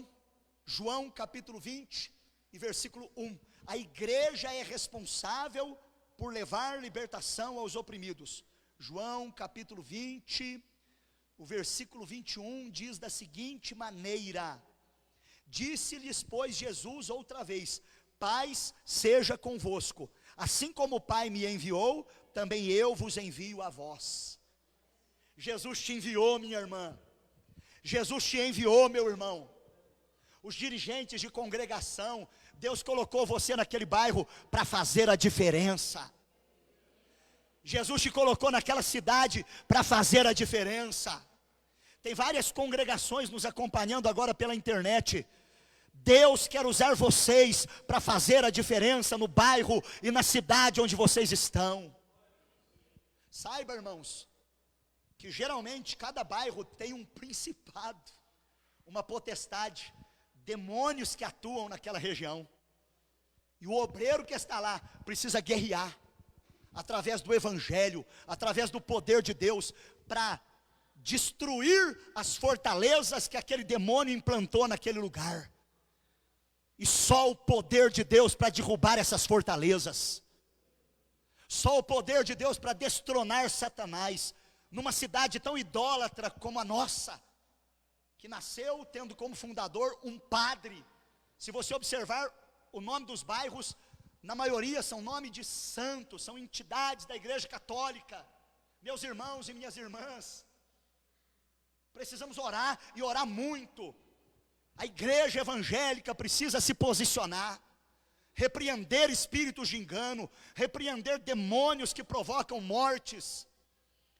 João capítulo 20 e versículo 1. A igreja é responsável por levar libertação aos oprimidos. João capítulo 20, o versículo 21 diz da seguinte maneira: disse-lhes, pois, Jesus outra vez: paz seja convosco. Assim como o Pai me enviou, também eu vos envio a vós. Jesus te enviou, minha irmã. Jesus te enviou, meu irmão. Os dirigentes de congregação, Deus colocou você naquele bairro para fazer a diferença. Jesus te colocou naquela cidade para fazer a diferença. Tem várias congregações nos acompanhando agora pela internet. Deus quer usar vocês para fazer a diferença no bairro e na cidade onde vocês estão. Saiba, irmãos, que geralmente cada bairro tem um principado, uma potestade, demônios que atuam naquela região. E o obreiro que está lá precisa guerrear, através do evangelho, através do poder de Deus, para destruir as fortalezas que aquele demônio implantou naquele lugar. E só o poder de Deus para derrubar essas fortalezas. Só o poder de Deus para destronar Satanás. Numa cidade tão idólatra como a nossa, que nasceu tendo como fundador um padre. Se você observar o nome dos bairros, na maioria são nome de santos, são entidades da igreja católica. Meus irmãos e minhas irmãs, precisamos orar e orar muito. A igreja evangélica precisa se posicionar, repreender espíritos de engano, repreender demônios que provocam mortes.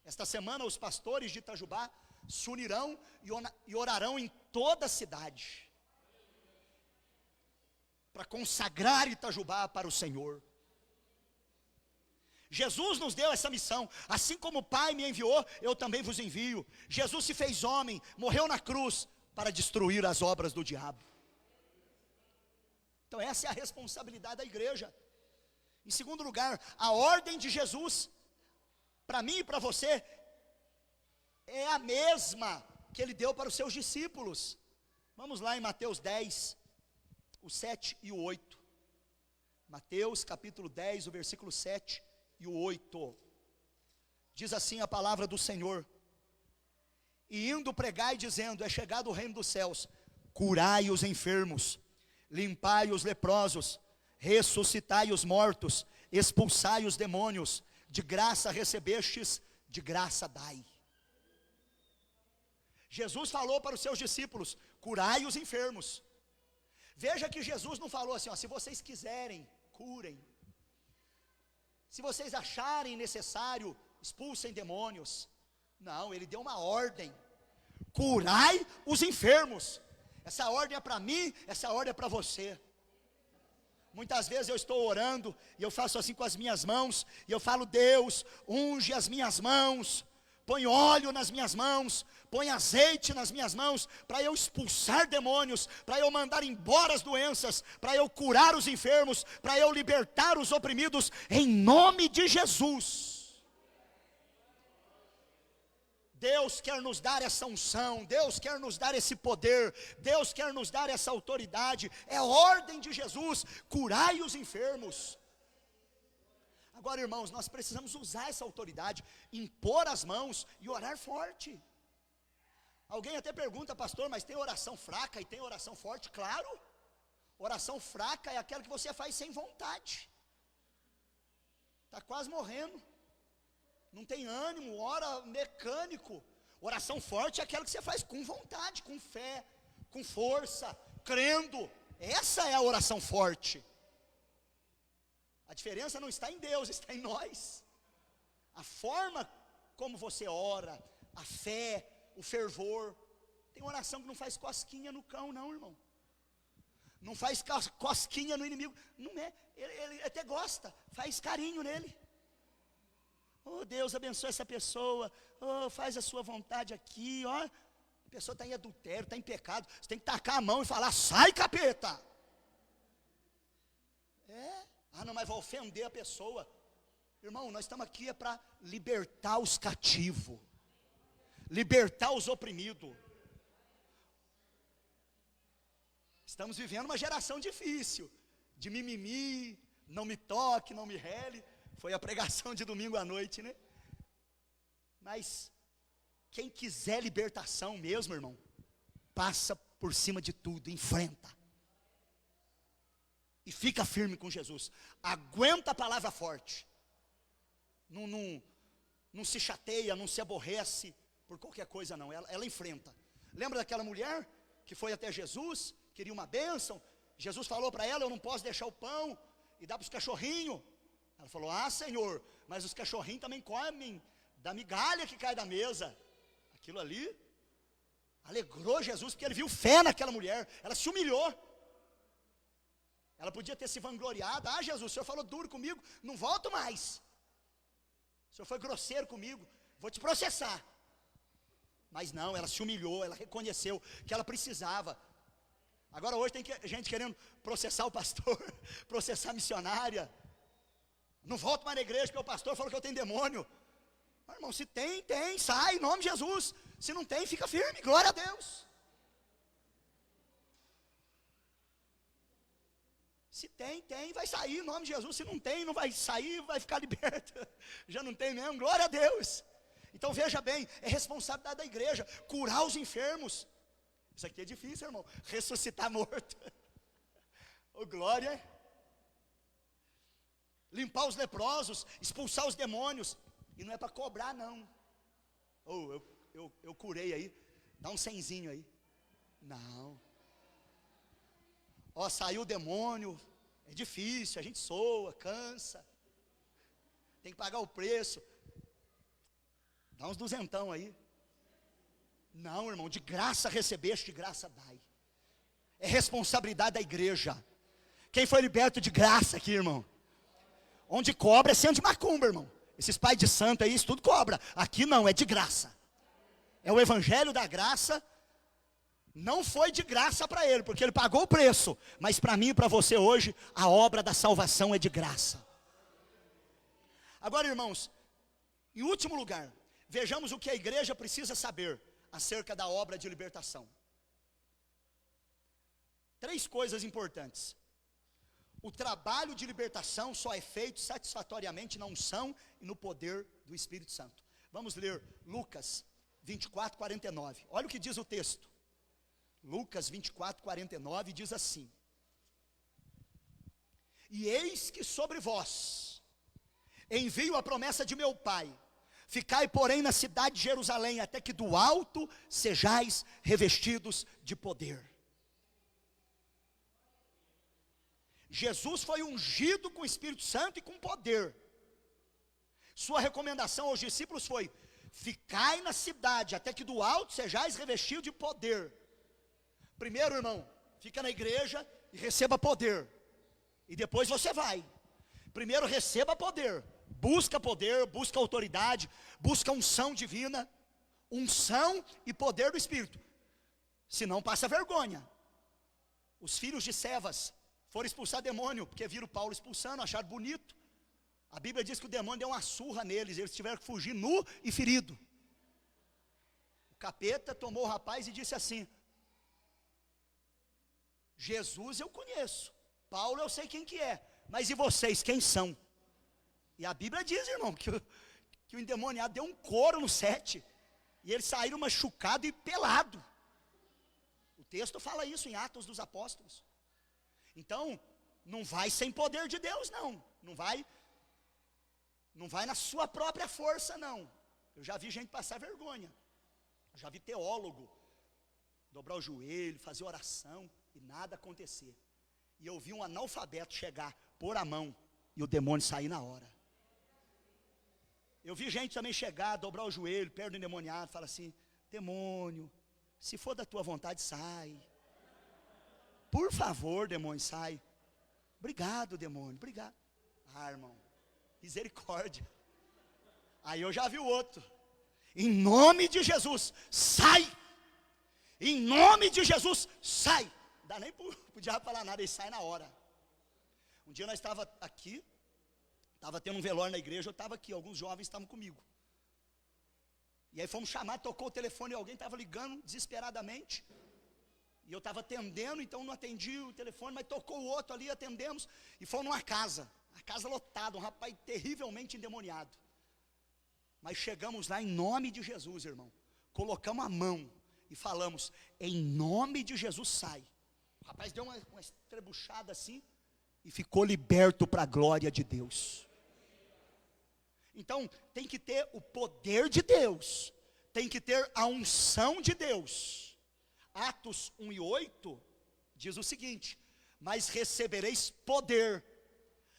Esta semana os pastores de Itajubá se unirão e orarão em toda a cidade, para consagrar Itajubá para o Senhor. Jesus nos deu essa missão: assim como o Pai me enviou, eu também vos envio. Jesus se fez homem, morreu na cruz, para destruir as obras do diabo. Então essa é a responsabilidade da igreja. Em segundo lugar, a ordem de Jesus, para mim e para você, é a mesma que ele deu para os seus discípulos. Vamos lá em Mateus 10, o 7 e o 8. Mateus capítulo 10, o versículo 7 e o 8. Diz assim a palavra do Senhor: e indo pregai dizendo, é chegado o reino dos céus, curai os enfermos, limpai os leprosos, ressuscitai os mortos, expulsai os demônios, de graça recebestes, de graça dai. Jesus falou para os seus discípulos: curai os enfermos. Veja que Jesus não falou assim, ó, se vocês quiserem, curem. Se vocês acharem necessário, expulsem demônios. Não, ele deu uma ordem: curai os enfermos. Essa ordem é para mim, essa ordem é para você. Muitas vezes eu estou orando e eu faço assim com as minhas mãos, e eu falo: Deus, unge as minhas mãos, põe óleo nas minhas mãos, põe azeite nas minhas mãos, para eu expulsar demônios, para eu mandar embora as doenças, para eu curar os enfermos, para eu libertar os oprimidos, em nome de Jesus. Deus quer nos dar essa unção, Deus quer nos dar esse poder, Deus quer nos dar essa autoridade. É ordem de Jesus: curai os enfermos. Agora, irmãos, nós precisamos usar essa autoridade, impor as mãos e orar forte. Alguém até pergunta, pastor, mas tem oração fraca e tem oração forte? Claro, oração fraca é aquela que você faz sem vontade, está quase morrendo, não tem ânimo, ora mecânico. Oração forte é aquela que você faz com vontade, com fé, com força, crendo. Essa é a oração forte. A diferença não está em Deus, está em nós. A forma como você ora, a fé, o fervor. Tem oração que não faz cosquinha no cão, não, irmão. Não faz cosquinha no inimigo. Não é, ele até gosta, faz carinho nele. Oh, Deus abençoe essa pessoa. Oh, faz a sua vontade aqui, ó. A pessoa está em adultério, está em pecado. Você tem que tacar a mão e falar, sai, capeta. Ah, não, mas vai ofender a pessoa. Irmão, nós estamos aqui para libertar os cativos, libertar os oprimidos. Estamos vivendo uma geração difícil, de mimimi, não me toque, não me rele. Foi a pregação de domingo à noite, né? Mas quem quiser libertação mesmo, irmão, passa por cima de tudo, enfrenta. E fica firme com Jesus. Aguenta a palavra forte. Não se chateia, não se aborrece por qualquer coisa não. Ela enfrenta. Lembra daquela mulher que foi até Jesus, queria uma bênção? Jesus falou para ela, eu não posso deixar o pão e dar para os cachorrinhos. Ela falou, ah, Senhor, mas os cachorrinhos também comem da migalha que cai da mesa. Aquilo ali alegrou Jesus, porque ele viu fé naquela mulher. Ela se humilhou. Ela podia ter se vangloriado. Ah, Jesus, o Senhor falou duro comigo, não volto mais. O Senhor foi grosseiro comigo, vou te processar. Mas não, ela se humilhou, ela reconheceu que ela precisava. Agora hoje tem gente querendo processar o pastor, processar a missionária. Não volto mais na igreja porque o pastor falou que eu tenho demônio. Mas, irmão, se tem, sai, em nome de Jesus. Se não tem, fica firme, glória a Deus. Se tem, vai sair em nome de Jesus. Se não tem, não vai sair, vai ficar liberto. Já não tem mesmo, glória a Deus. Então veja bem, é responsabilidade da igreja curar os enfermos. Isso aqui é difícil, irmão. Ressuscitar morto. Oh, glória. Limpar os leprosos, expulsar os demônios. E não é para cobrar, não. Oh, eu curei aí. Dá um cenzinho aí. Não. Ó, saiu o demônio, é difícil, a gente soa, cansa, tem que pagar o preço, dá uns duzentão aí. Não, irmão, de graça recebeste, de graça dai. É responsabilidade da igreja. Quem foi liberto de graça aqui, irmão? Onde cobra é centro de macumba, irmão. Esses pais de santo aí, isso tudo cobra. Aqui não, é de graça. É o evangelho da graça. Não foi de graça para ele, porque ele pagou o preço. Mas para mim e para você hoje, a obra da salvação é de graça. Agora, irmãos, em último lugar, vejamos o que a igreja precisa saber acerca da obra de libertação. 3 coisas importantes. O trabalho de libertação só é feito satisfatoriamente na unção e no poder do Espírito Santo. Vamos ler Lucas 24, 49. Olha o que diz o texto. Lucas 24, 49 diz assim: e eis que sobre vós envio a promessa de meu Pai, ficai porém na cidade de Jerusalém, até que do alto sejais revestidos de poder. Jesus foi ungido com o Espírito Santo e com poder. Sua recomendação aos discípulos foi: ficai na cidade, até que do alto sejais revestidos de poder. Primeiro, irmão, fica na igreja e receba poder. E depois você vai. Primeiro receba poder. Busca autoridade, busca unção divina. Unção e poder do Espírito. Senão passa vergonha. Os filhos de Cefas foram expulsar demônio, porque viram Paulo expulsando, acharam bonito. A Bíblia diz que o demônio deu uma surra neles, eles tiveram que fugir nu e ferido. O capeta tomou o rapaz e disse assim: Jesus eu conheço, Paulo eu sei quem que é, mas e vocês, quem são? E a Bíblia diz, irmão, que o endemoniado deu um couro no 7. E eles saíram machucado e pelado. O texto fala isso em Atos dos Apóstolos. Então, não vai sem poder de Deus, não. Não vai na sua própria força, não. Eu já vi gente passar vergonha. Eu já vi teólogo dobrar o joelho, fazer oração e nada acontecer. E eu vi um analfabeto chegar, pôr a mão e o demônio sair na hora. Eu vi gente também chegar, dobrar o joelho, perto do endemoniado, falar assim: demônio, se for da tua vontade, sai. Por favor, demônio, sai. Obrigado, demônio, obrigado. Ah, irmão, misericórdia. Aí eu já vi o outro. Em nome de Jesus, sai. Em nome de Jesus, sai. Não dá nem para o diabo falar nada, ele sai na hora. Um dia nós estávamos aqui, estava tendo um velório na igreja, eu estava aqui, alguns jovens estavam comigo. E aí fomos chamar, tocou o telefone, alguém estava ligando desesperadamente. E eu estava atendendo, então não atendi o telefone, mas tocou o outro ali, atendemos. E fomos numa casa, a casa lotada, um rapaz terrivelmente endemoniado. Mas chegamos lá em nome de Jesus, irmão. Colocamos a mão e falamos: em nome de Jesus, sai. O rapaz deu uma estrebuchada assim e ficou liberto para a glória de Deus. Então, tem que ter o poder de Deus, tem que ter a unção de Deus. Atos 1:8 diz o seguinte: mas recebereis poder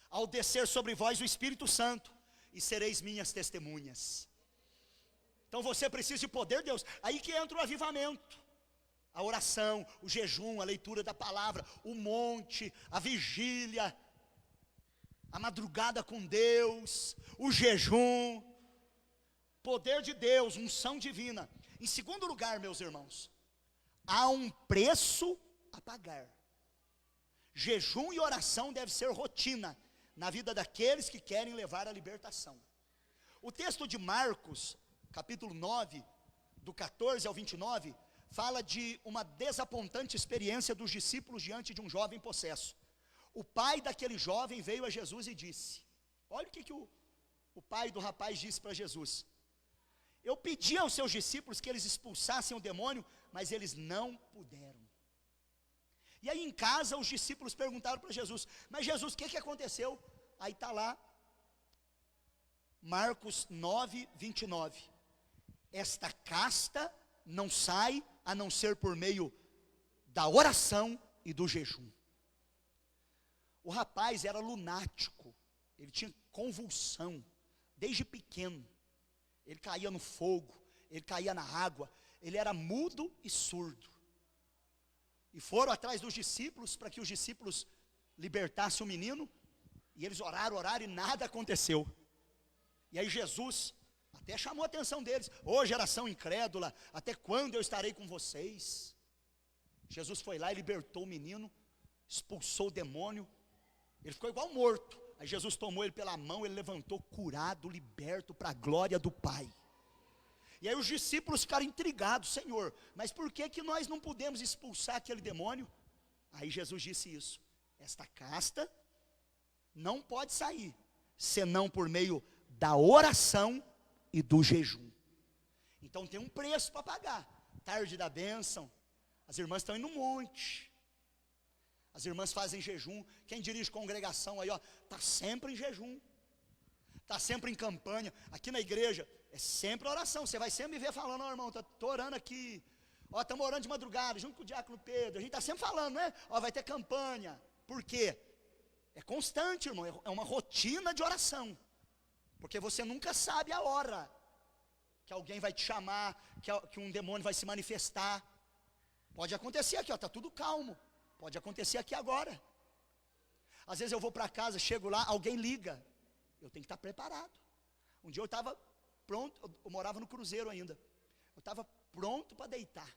ao descer sobre vós o Espírito Santo, e sereis minhas testemunhas. Então você precisa de poder de Deus. Aí que entra o avivamento, a oração, o jejum, a leitura da palavra, o monte, a vigília, a madrugada com Deus, o jejum. Poder de Deus, unção divina. Em segundo lugar, meus irmãos, há um preço a pagar. Jejum e oração deve ser rotina na vida daqueles que querem levar a libertação. O texto de Marcos, capítulo 9, do 14 ao 29, fala de uma desapontante experiência dos discípulos diante de um jovem possesso. O pai daquele jovem veio a Jesus e disse: olha o que o pai do rapaz disse para Jesus: eu pedi aos seus discípulos que eles expulsassem o demônio, mas eles não puderam. E aí em casa os discípulos perguntaram para Jesus: mas Jesus, o que aconteceu? Aí está lá, Marcos 9, 29. Esta casta não sai a não ser por meio da oração e do jejum. O rapaz era lunático, ele tinha convulsão, desde pequeno. Ele caía no fogo, ele caía na água, ele era mudo e surdo. E foram atrás dos discípulos para que os discípulos libertassem o menino. E eles oraram e nada aconteceu. E aí Jesus até chamou a atenção deles: ô geração incrédula, até quando eu estarei com vocês? Jesus foi lá e libertou o menino, expulsou o demônio. Ele ficou igual morto. Aí Jesus tomou ele pela mão, ele levantou curado, liberto para a glória do Pai. E aí os discípulos ficaram intrigados: Senhor, mas por que nós não podemos expulsar aquele demônio? Aí Jesus disse isso: esta casta não pode sair, senão por meio da oração e do jejum. Então tem um preço para pagar. Tarde da bênção, as irmãs estão indo no monte, as irmãs fazem jejum. Quem dirige congregação aí, ó, está sempre em jejum, está sempre em campanha. Aqui na igreja é sempre oração. Você vai sempre me ver falando: ó, irmão, estou orando aqui, ó, estamos orando de madrugada, junto com o diácono Pedro. A gente está sempre falando, né? Ó, vai ter campanha. Por quê? É constante, irmão, é uma rotina de oração. Porque você nunca sabe a hora que alguém vai te chamar, que um demônio vai se manifestar. Pode acontecer aqui, ó, está tudo calmo. Pode acontecer aqui agora. Às vezes eu vou para casa, chego lá, alguém liga. Eu tenho que estar preparado. Um dia eu estava pronto, eu morava no Cruzeiro ainda. Eu estava pronto para deitar.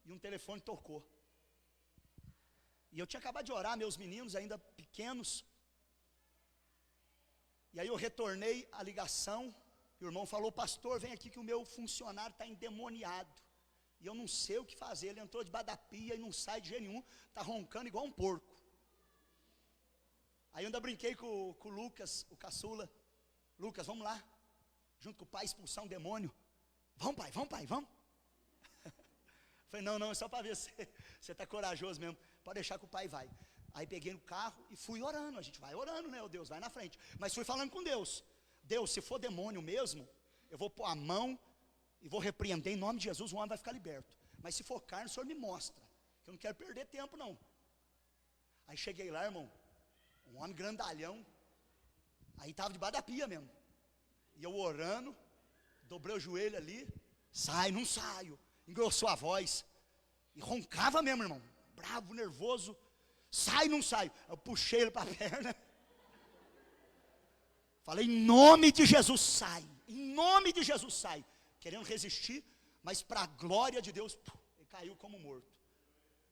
E um telefone tocou. E eu tinha acabado de orar, meus meninos ainda pequenos. E aí eu retornei a ligação. E o irmão falou: pastor, vem aqui que o meu funcionário está endemoniado. E eu não sei o que fazer. Ele entrou debaixo da pia e não sai de jeito nenhum. Está roncando igual um porco. Aí eu ainda brinquei com o Lucas, o caçula. Lucas, vamos lá, junto com o pai, expulsar um demônio. Vamos, pai, vamos. Falei, não, é só para ver se você está corajoso mesmo. Pode deixar que o pai vai. Aí peguei no carro e fui orando. A gente vai orando, né? O Deus vai na frente. Mas fui falando com Deus. Deus, se for demônio mesmo, eu vou pôr a mão e vou repreender em nome de Jesus, o homem vai ficar liberto. Mas se for carne, o Senhor me mostra, que eu não quero perder tempo não. Aí cheguei lá, irmão, um homem grandalhão, aí estava debaixo da pia mesmo, e eu orando, dobrei o joelho ali, não saio, engrossou a voz, e roncava mesmo, irmão, bravo, nervoso, não saio, eu puxei ele para a perna, falei, em nome de Jesus sai, querendo resistir, mas para a glória de Deus, ele caiu como morto.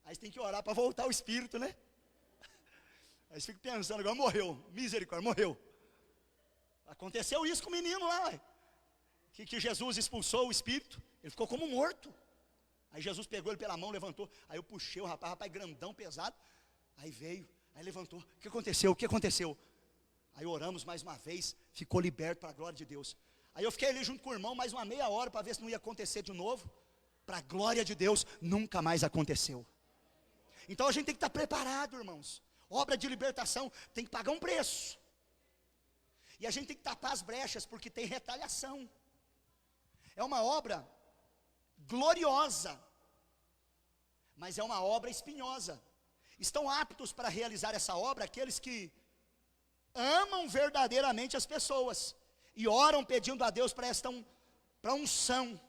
Aí você tem que orar para voltar o espírito, né? Aí você fica pensando, agora morreu, misericórdia, morreu. Aconteceu isso com o menino lá, ué. Que Jesus expulsou o espírito, ele ficou como morto. Aí Jesus pegou ele pela mão, levantou, aí eu puxei o rapaz grandão, pesado, aí veio, aí levantou, o que aconteceu? Aí oramos mais uma vez, ficou liberto para a glória de Deus. Aí eu fiquei ali junto com o irmão mais uma meia hora para ver se não ia acontecer de novo. Para a glória de Deus, nunca mais aconteceu. Então a gente tem que estar preparado, irmãos. Obra de libertação tem que pagar um preço. E a gente tem que tapar as brechas, porque tem retaliação. É uma obra gloriosa, mas é uma obra espinhosa. Estão aptos para realizar essa obra aqueles que amam verdadeiramente as pessoas e oram pedindo a Deus para unção.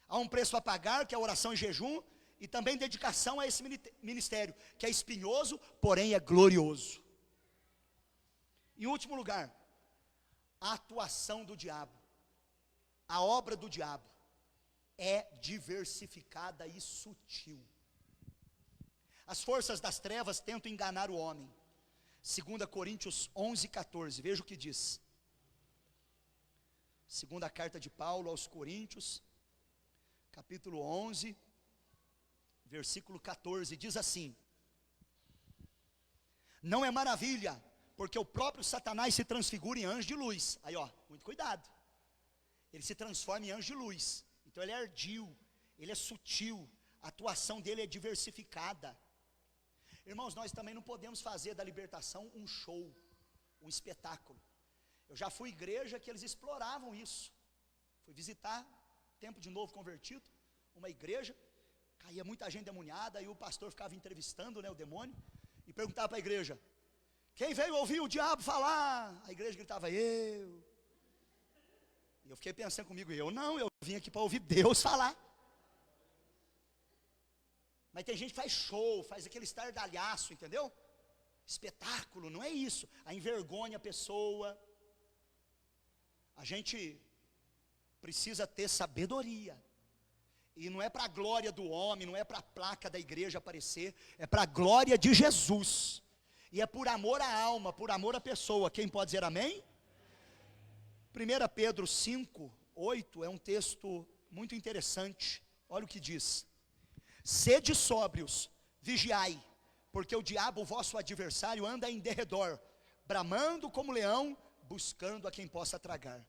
Há um preço a pagar, que é a oração e jejum, e também dedicação a esse ministério, que é espinhoso, porém é glorioso. Em último lugar, a atuação do diabo. A obra do diabo é diversificada e sutil. As forças das trevas tentam enganar o homem. 2 Coríntios 11:14, veja o que diz. Segunda carta de Paulo aos Coríntios, capítulo 11, versículo 14, diz assim: não é maravilha, porque o próprio Satanás se transfigura em anjo de luz. Aí muito cuidado, ele se transforma em anjo de luz, então ele é ardil, ele é sutil, a atuação dele é diversificada. Irmãos, nós também não podemos fazer da libertação um show, um espetáculo. Eu já fui igreja que eles exploravam isso. Fui visitar, tempo de novo convertido, uma igreja, caía muita gente demoniada, e o pastor ficava entrevistando, o demônio, e perguntava para a igreja: quem veio ouvir o diabo falar? A igreja gritava: eu. E eu fiquei pensando comigo, eu vim aqui para ouvir Deus falar. Mas tem gente que faz show, faz aquele estardalhaço, entendeu? Espetáculo, não é isso. Aí envergonha a pessoa. A gente precisa ter sabedoria. E não é para a glória do homem, não é para a placa da igreja aparecer, é para a glória de Jesus. E é por amor à alma, por amor à pessoa. Quem pode dizer amém? 1 Pedro 5:8 é um texto muito interessante. Olha o que diz: sede sóbrios, vigiai, porque o diabo, vosso adversário, anda em derredor, bramando como leão, buscando a quem possa tragar.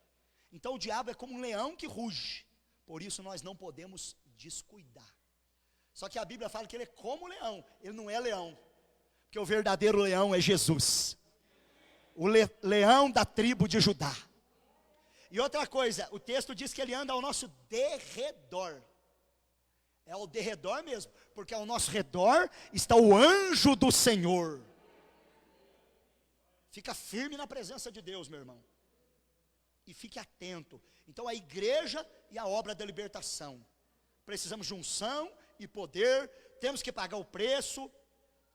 Então o diabo é como um leão que ruge, por isso nós não podemos descuidar. Só que a Bíblia fala que ele é como leão, ele não é leão, porque o verdadeiro leão é Jesus, o leão da tribo de Judá. E outra coisa, o texto diz que ele anda ao nosso derredor. É ao derredor mesmo, porque ao nosso redor está o anjo do Senhor. Fica firme na presença de Deus, meu irmão, e fique atento. Então a igreja e a obra da libertação, precisamos de unção e poder, temos que pagar o preço,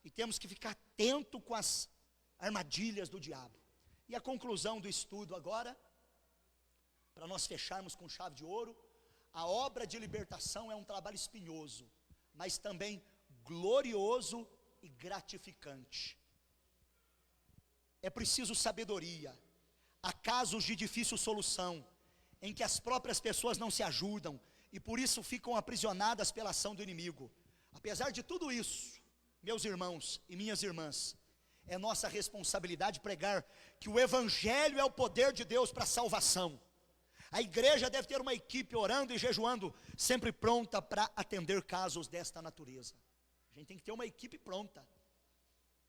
e temos que ficar atento com as armadilhas do diabo. E a conclusão do estudo agora, para nós fecharmos com chave de ouro: a obra de libertação é um trabalho espinhoso, mas também glorioso e gratificante. É preciso sabedoria. Há casos de difícil solução, em que as próprias pessoas não se ajudam, e por isso ficam aprisionadas pela ação do inimigo. Apesar de tudo isso, meus irmãos e minhas irmãs, é nossa responsabilidade pregar que o evangelho é o poder de Deus para a salvação. A igreja deve ter uma equipe orando e jejuando, sempre pronta para atender casos desta natureza. A gente tem que ter uma equipe pronta,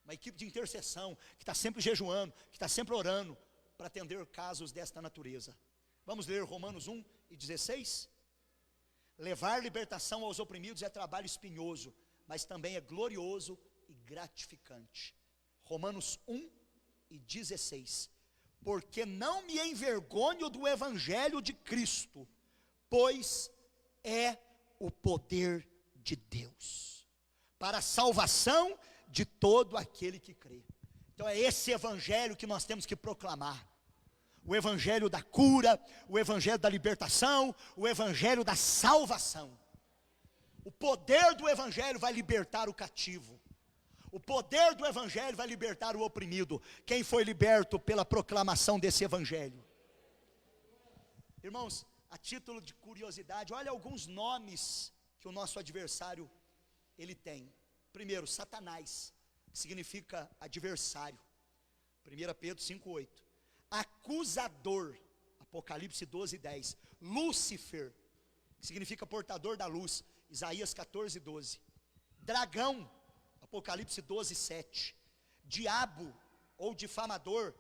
uma equipe de intercessão, que está sempre jejuando, que está sempre orando, para atender casos desta natureza. Vamos ler Romanos 1:16? Levar libertação aos oprimidos é trabalho espinhoso, mas também é glorioso e gratificante. Romanos 1:16. Porque não me envergonho do evangelho de Cristo, pois é o poder de Deus para a salvação de todo aquele que crê. Então é esse evangelho que nós temos que proclamar. O evangelho da cura, o evangelho da libertação, o evangelho da salvação. O poder do evangelho vai libertar o cativo. O poder do evangelho vai libertar o oprimido. Quem foi liberto pela proclamação desse evangelho? Irmãos, a título de curiosidade, olha alguns nomes que o nosso adversário ele tem. Primeiro, Satanás, que significa adversário. 1 Pedro 5:8. Acusador, Apocalipse 12:10. Lúcifer, que significa portador da luz, Isaías 14:12. Dragão, Apocalipse 12:7. Diabo ou difamador,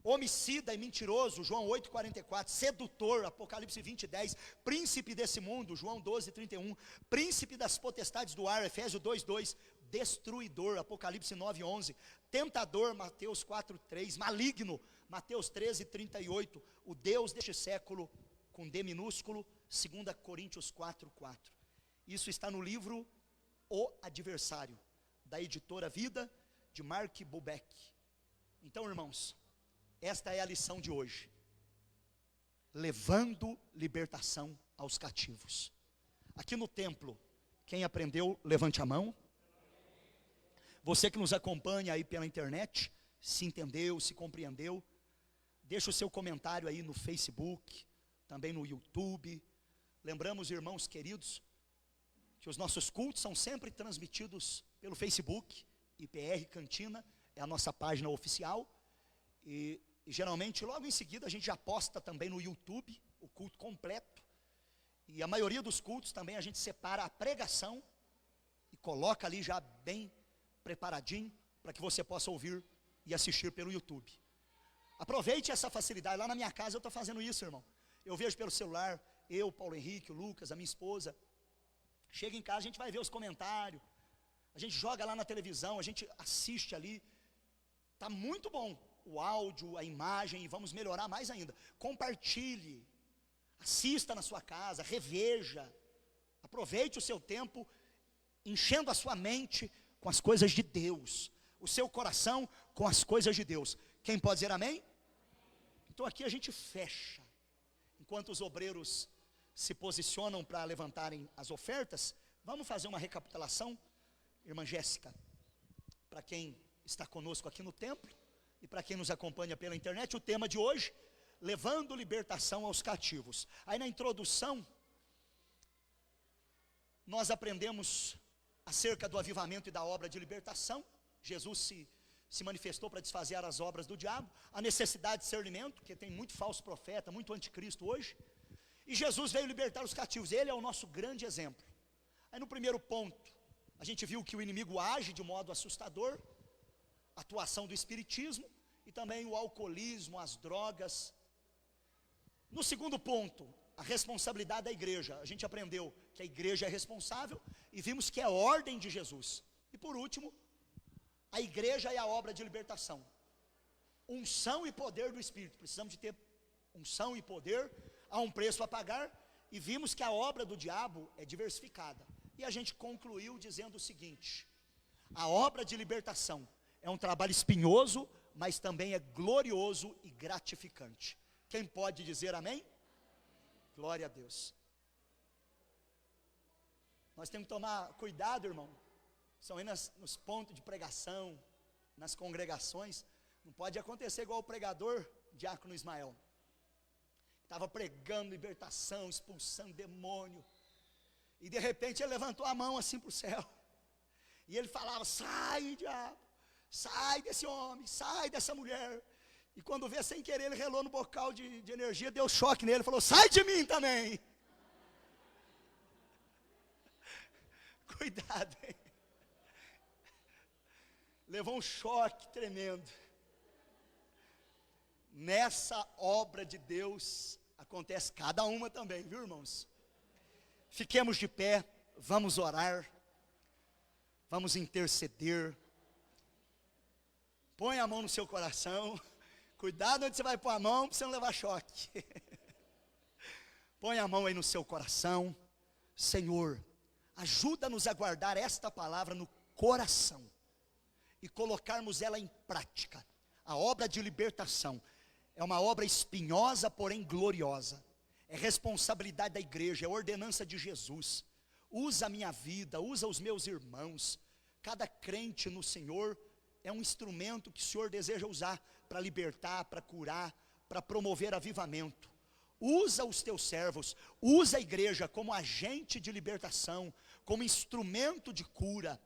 homicida e mentiroso, João 8:44. Sedutor, Apocalipse 20:10. Príncipe desse mundo, João 12:31. Príncipe das potestades do ar, Efésios 2:2. Destruidor, Apocalipse 9:11. Tentador, Mateus 4:3. Maligno, Mateus 13:38. O Deus deste século, com D minúsculo, 2 Coríntios 4:4. Isso está no livro O Adversário, da editora Vida, de Mark Bubeck. Então, irmãos, esta é a lição de hoje. Levando libertação aos cativos. Aqui no templo, quem aprendeu, levante a mão. Você que nos acompanha aí pela internet, se entendeu, se compreendeu, deixa o seu comentário aí no Facebook, também no YouTube. Lembramos, irmãos queridos, que os nossos cultos são sempre transmitidos pelo Facebook, IPR Cantina, é a nossa página oficial, e geralmente logo em seguida a gente já posta também no YouTube, o culto completo, e a maioria dos cultos também a gente separa a pregação, e coloca ali já bem preparadinho, para que você possa ouvir e assistir pelo YouTube. Aproveite essa facilidade, lá na minha casa eu estou fazendo isso, irmão, eu vejo pelo celular, eu, Paulo Henrique, o Lucas, a minha esposa. Chega em casa, a gente vai ver os comentários, a gente joga lá na televisão, a gente assiste ali, está muito bom o áudio, a imagem, e vamos melhorar mais ainda. Compartilhe, assista na sua casa, reveja, aproveite o seu tempo, enchendo a sua mente com as coisas de Deus, o seu coração com as coisas de Deus. Quem pode dizer amém? Então aqui a gente fecha, enquanto os obreiros se posicionam para levantarem as ofertas, vamos fazer uma recapitulação, irmã Jéssica, para quem está conosco aqui no templo, e para quem nos acompanha pela internet, o tema de hoje, levando libertação aos cativos. Aí na introdução, nós aprendemos acerca do avivamento e da obra de libertação. Jesus se manifestou para desfazer as obras do diabo, a necessidade de discernimento, porque tem muito falso profeta, muito anticristo hoje, e Jesus veio libertar os cativos, ele é o nosso grande exemplo. Aí no primeiro ponto, a gente viu que o inimigo age de modo assustador, a atuação do espiritismo, e também o alcoolismo, as drogas. No segundo ponto, a responsabilidade da igreja, a gente aprendeu que a igreja é responsável, e vimos que é a ordem de Jesus. E por último, a igreja é a obra de libertação, unção e poder do Espírito, precisamos de ter unção e poder, há um preço a pagar, e vimos que a obra do diabo é diversificada, e a gente concluiu dizendo o seguinte: a obra de libertação é um trabalho espinhoso, mas também é glorioso e gratificante. Quem pode dizer amém? Glória a Deus. Nós temos que tomar cuidado, irmão, são aí nos pontos de pregação, nas congregações, não pode acontecer igual o pregador, diácono Ismael, estava pregando libertação, expulsando demônio, e de repente ele levantou a mão assim para o céu, e ele falava: sai diabo, sai desse homem, sai dessa mulher. E quando vê, sem querer, ele relou no bocal de energia, deu choque nele, falou, sai de mim também. Cuidado, hein? Levou um choque tremendo. Nessa obra de Deus, acontece cada uma também, viu, irmãos? Fiquemos de pé, vamos orar, vamos interceder. Põe a mão no seu coração. Cuidado onde você vai pôr a mão, para você não levar choque. Põe a mão aí no seu coração. Senhor, ajuda-nos a guardar esta palavra no coração e colocarmos ela em prática. A obra de libertação é uma obra espinhosa, porém gloriosa. É responsabilidade da igreja, é ordenança de Jesus. Usa a minha vida, usa os meus irmãos. Cada crente no Senhor é um instrumento que o Senhor deseja usar para libertar, para curar, para promover avivamento. Usa os teus servos, usa a igreja como agente de libertação, como instrumento de cura.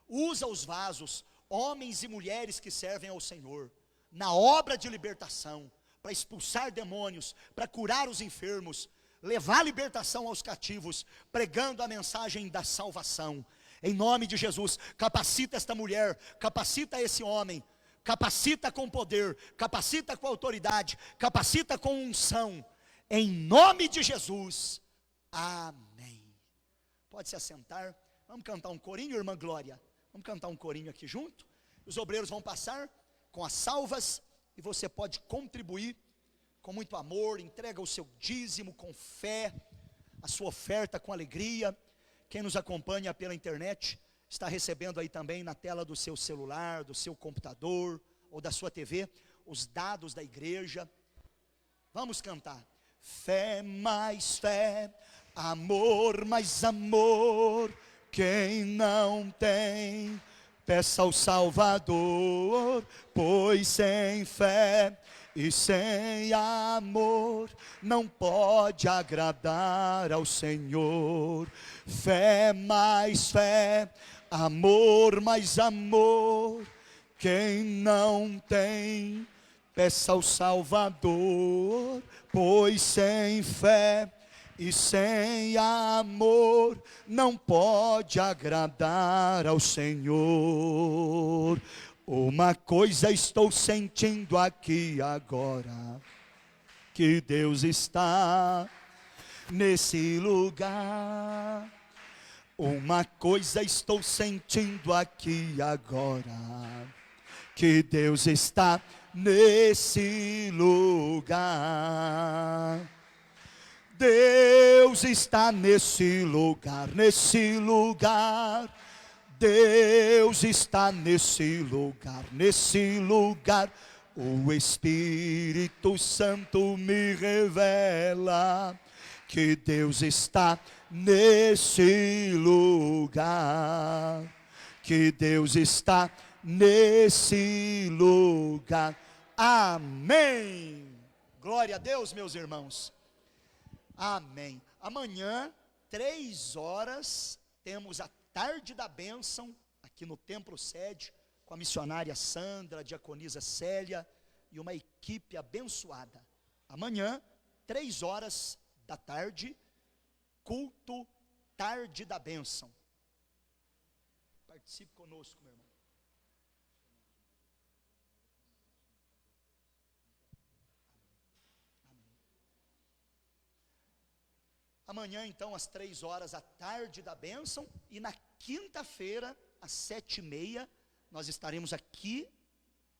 Usa os vasos, homens e mulheres que servem ao Senhor, na obra de libertação, para expulsar demônios, para curar os enfermos, levar libertação aos cativos, pregando a mensagem da salvação. Em nome de Jesus, capacita esta mulher, capacita esse homem, capacita com poder, capacita com autoridade, capacita com unção, em nome de Jesus, amém. Pode se assentar, vamos cantar um corinho, irmã Glória, vamos cantar um corinho aqui junto, os obreiros vão passar com as salvas, e você pode contribuir com muito amor, entrega o seu dízimo com fé, a sua oferta com alegria. Quem nos acompanha pela internet, está recebendo aí também na tela do seu celular, do seu computador, ou da sua TV, os dados da igreja. Vamos cantar. Fé mais fé, amor mais amor, quem não tem, peça ao Salvador, pois sem fé e sem amor não pode agradar ao Senhor. Fé mais fé, amor mais amor, quem não tem, peça ao Salvador, pois sem fé e sem amor não pode agradar ao Senhor. Uma coisa estou sentindo aqui agora, que Deus está nesse lugar. Uma coisa estou sentindo aqui agora, que Deus está nesse lugar. Deus está nesse lugar, nesse lugar. Deus está nesse lugar, nesse lugar. O Espírito Santo me revela que Deus está nesse lugar, que Deus está nesse lugar. Amém. Glória a Deus, meus irmãos. Amém. Amanhã, 3 horas, temos a tarde da bênção, aqui no Templo Sede, com a missionária Sandra, a diaconisa Célia, e uma equipe abençoada. Amanhã, 3 horas da tarde, culto tarde da bênção. Participe conosco, meu irmão. Amanhã, então, às 3 horas, a tarde da bênção, e na quinta-feira, às 7h30, nós estaremos aqui,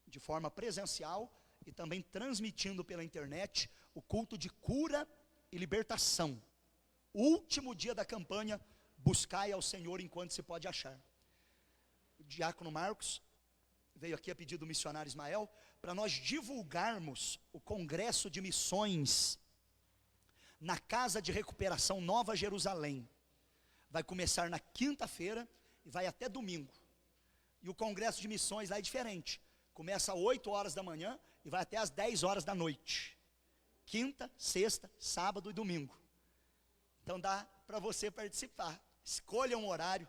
de forma presencial, e também transmitindo pela internet, o culto de cura e libertação. Último dia da campanha, buscai ao Senhor enquanto se pode achar. O diácono Marcos veio aqui a pedido do missionário Ismael, para nós divulgarmos o congresso de missões na Casa de Recuperação Nova Jerusalém. Vai começar na quinta-feira e vai até domingo. E o congresso de missões lá é diferente. Começa às 8 horas da manhã e vai até às 10 horas da noite. Quinta, sexta, sábado e domingo. Então dá para você participar. Escolha um horário.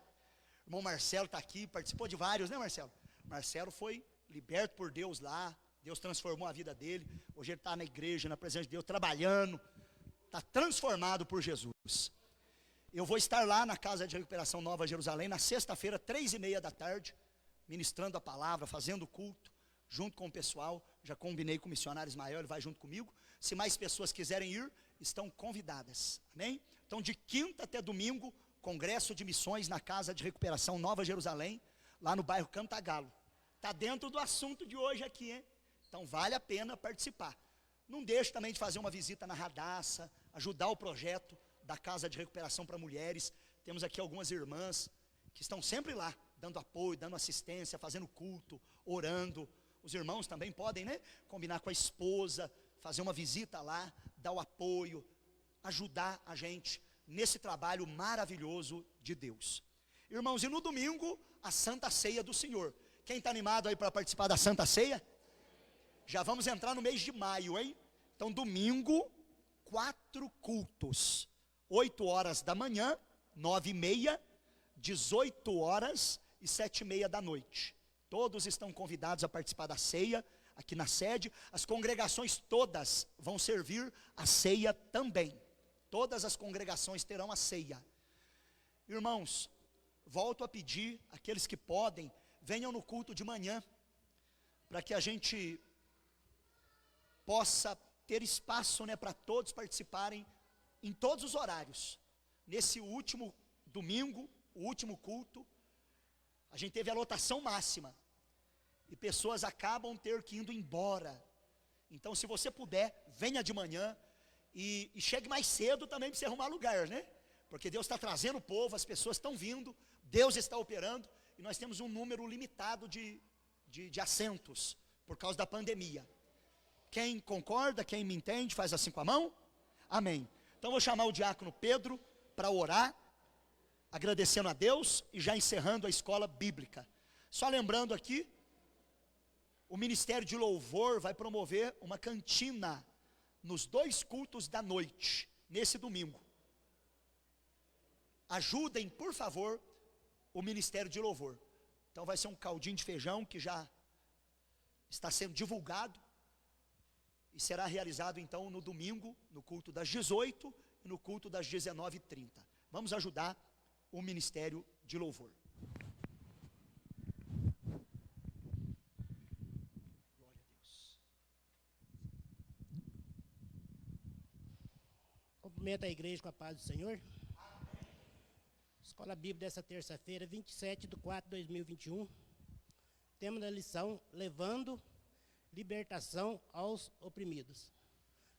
O irmão Marcelo está aqui, participou de vários, né, Marcelo? Marcelo foi liberto por Deus lá. Deus transformou a vida dele. Hoje ele está na igreja, na presença de Deus, trabalhando. Está transformado por Jesus. Eu vou estar lá na Casa de Recuperação Nova Jerusalém, na sexta-feira, 3:30 da tarde, ministrando a palavra, fazendo culto, junto com o pessoal. Já combinei com o missionário Ismael, ele vai junto comigo. Se mais pessoas quiserem ir, estão convidadas, amém? Então, de quinta até domingo, congresso de missões na Casa de Recuperação Nova Jerusalém, lá no bairro Cantagalo. Está dentro do assunto de hoje aqui, hein? Então, vale a pena participar. Não deixe também de fazer uma visita na Radassa, ajudar o projeto da Casa de Recuperação para Mulheres. Temos aqui algumas irmãs que estão sempre lá, dando apoio, dando assistência, fazendo culto, orando. Os irmãos também podem, né, combinar com a esposa, fazer uma visita lá, dar o apoio, ajudar a gente nesse trabalho maravilhoso de Deus. Irmãos, e no domingo, a Santa Ceia do Senhor. Quem está animado aí para participar da Santa Ceia? Já vamos entrar no mês de maio, hein? Então, domingo, 4 cultos. 8 horas da manhã, 9:30, 18 horas e 7:30 da noite. Todos estão convidados a participar da ceia, aqui na sede. As congregações todas vão servir a ceia também. Todas as congregações terão a ceia. Irmãos, volto a pedir, aqueles que podem, venham no culto de manhã, para que a gente possa ter espaço, né, para todos participarem em todos os horários. Nesse último domingo, o último culto, a gente teve a lotação máxima, e pessoas acabam ter que indo embora. Então, se você puder, venha de manhã, e chegue mais cedo também para você arrumar lugar, né? Porque Deus está trazendo o povo, as pessoas estão vindo, Deus está operando, e nós temos um número limitado de assentos, por causa da pandemia. Quem concorda, quem me entende, faz assim com a mão? Amém. Então vou chamar o diácono Pedro para orar, agradecendo a Deus e já encerrando a escola bíblica. Só lembrando aqui, o Ministério de Louvor vai promover uma cantina nos 2 cultos da noite, nesse domingo. Ajudem, por favor, o Ministério de Louvor. Então vai ser um caldinho de feijão que já está sendo divulgado, e será realizado então no domingo, no culto das 18 e no culto das 19:30. Vamos ajudar o Ministério de Louvor. Glória a Deus. Cumprimento a igreja com a paz do Senhor. Amém. Escola Bíblica dessa terça-feira, 27/4/2021. Tema da lição: levando libertação aos oprimidos.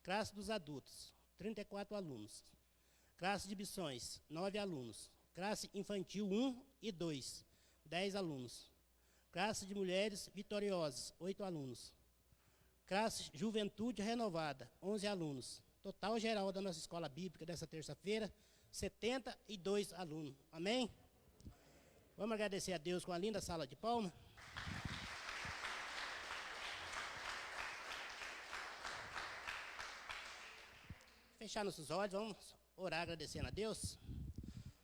Classe dos adultos, 34 alunos. Classe de missões, 9 alunos. Classe infantil 1 e 2, 10 alunos. Classe de mulheres vitoriosas, 8 alunos. Classe juventude renovada, 11 alunos. Total geral da nossa escola bíblica dessa terça-feira, 72 alunos. Amém? Vamos agradecer a Deus com a linda sala de palmas. Fechar nossos olhos, vamos orar agradecendo a Deus.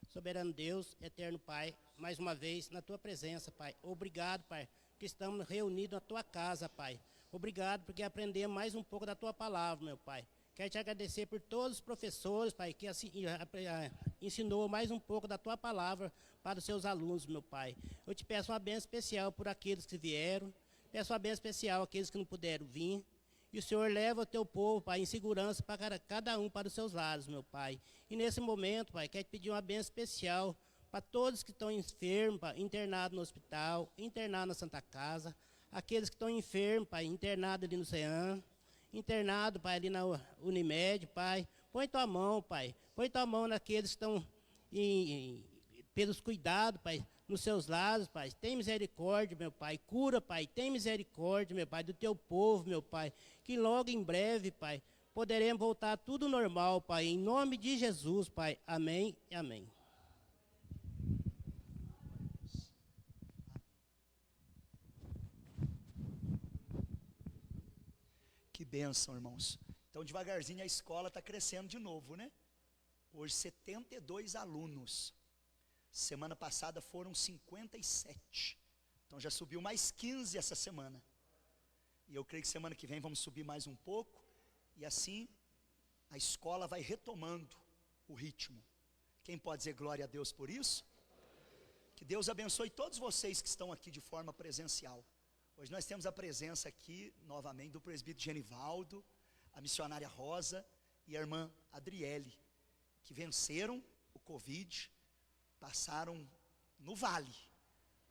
Soberano Deus, eterno Pai, mais uma vez na Tua presença, Pai. Obrigado, Pai, que estamos reunidos na Tua casa, Pai. Obrigado porque aprendemos mais um pouco da Tua palavra, meu Pai. Quero te agradecer por todos os professores, Pai, que ensinou mais um pouco da Tua palavra para os seus alunos, meu Pai. Eu te peço uma bênção especial por aqueles que vieram, peço uma bênção especial àqueles que não puderam vir. E o Senhor leva o teu povo, Pai, em segurança para cada um para os seus lados, meu Pai. E nesse momento, Pai, quero te pedir uma bênção especial para todos que estão enfermos, Pai, internados no hospital, internados na Santa Casa, aqueles que estão enfermos, Pai, internados ali no CEAM, internados, Pai, ali na Unimed, Pai. Põe tua mão, Pai, põe tua mão naqueles que estão pelos cuidados, Pai, nos seus lados, Pai. Tem misericórdia, meu Pai. Cura, Pai. Tem misericórdia, meu Pai, do teu povo, meu Pai. Que logo em breve, Pai, poderemos voltar tudo normal, Pai. Em nome de Jesus, Pai. Amém e amém. Que bênção, irmãos. Então, devagarzinho, a escola está crescendo de novo, né? Hoje, 72 alunos. Semana passada foram 57. Então já subiu mais 15 essa semana. E eu creio que semana que vem vamos subir mais um pouco. E assim a escola vai retomando o ritmo. Quem pode dizer glória a Deus por isso? Que Deus abençoe todos vocês que estão aqui de forma presencial. Hoje nós temos a presença aqui novamente do presbítero Genivaldo, a missionária Rosa e a irmã Adriele, que venceram o Covid, passaram no vale,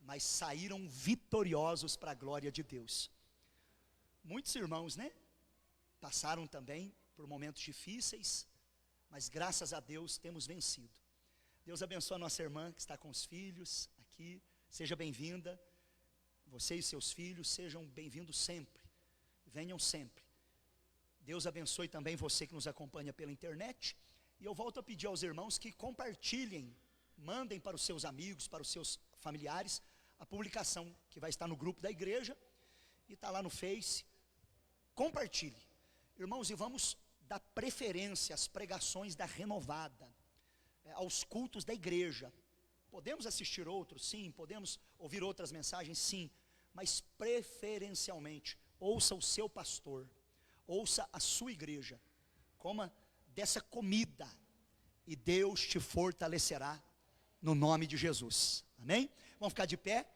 mas saíram vitoriosos para a glória de Deus. Muitos irmãos, né? Passaram também por momentos difíceis, mas graças a Deus temos vencido. Deus abençoe a nossa irmã que está com os filhos aqui, seja bem-vinda. Você e seus filhos sejam bem-vindos sempre, venham sempre. Deus abençoe também você que nos acompanha pela internet. E eu volto a pedir aos irmãos que compartilhem, mandem para os seus amigos, para os seus familiares, a publicação que vai estar no grupo da igreja e está lá no Face. Compartilhe, irmãos, e vamos dar preferência às pregações da Renovada, aos cultos da igreja. Podemos assistir outros? Sim. Podemos ouvir outras mensagens? Sim. Mas preferencialmente, ouça o seu pastor, ouça a sua igreja, coma dessa comida e Deus te fortalecerá no nome de Jesus. Amém? Vamos ficar de pé.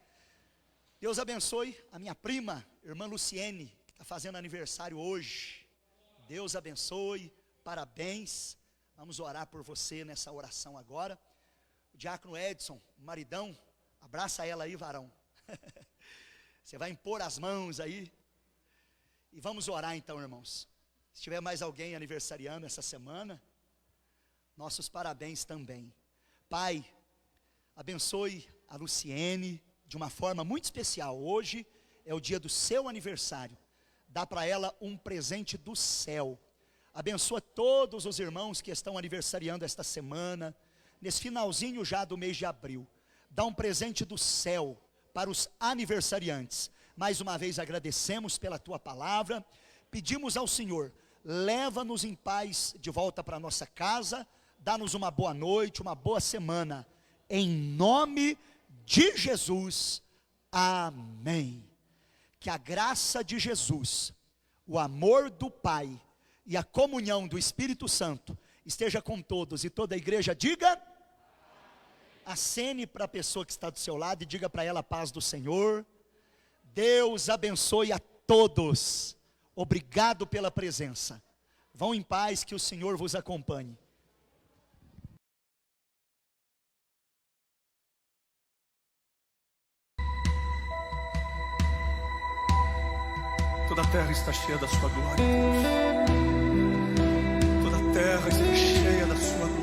Deus abençoe a minha prima, irmã Luciene, que está fazendo aniversário hoje. Deus abençoe, parabéns. Vamos orar por você nessa oração agora. O diácono Edson, maridão, abraça ela aí, varão. Você vai impor as mãos aí. E vamos orar então, irmãos. Se tiver mais alguém aniversariando essa semana, nossos parabéns também. Pai, abençoe a Luciene de uma forma muito especial. Hoje é o dia do seu aniversário. Dá para ela um presente do céu. Abençoa todos os irmãos que estão aniversariando esta semana, nesse finalzinho já do mês de abril. Dá um presente do céu para os aniversariantes. Mais uma vez agradecemos pela tua palavra. Pedimos ao Senhor, leva-nos em paz de volta para nossa casa. Dá-nos uma boa noite, uma boa semana. Em nome de Jesus. Amém. Que a graça de Jesus, o amor do Pai e a comunhão do Espírito Santo esteja com todos. E toda a igreja diga, acene para a pessoa que está do seu lado e diga para ela a paz do Senhor. Deus abençoe a todos. Obrigado pela presença. Vão em paz, que o Senhor vos acompanhe. Toda a terra está cheia da sua glória, Deus. Toda a terra está cheia da sua glória.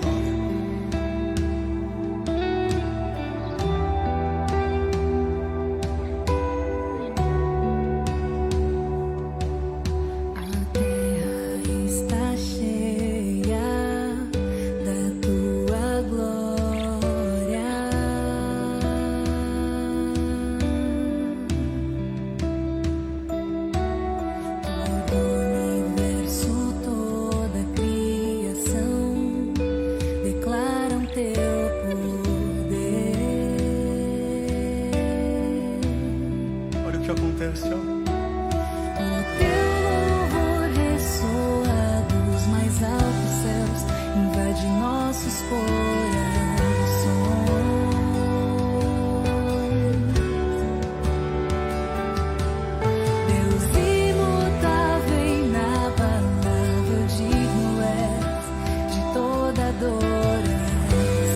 A terra está cheia da tua glória. O universo, toda a criação declaram teu poder. Olha o que acontece, ó. O teu louvor ressoa dos mais altos céus, invade nossos corpos.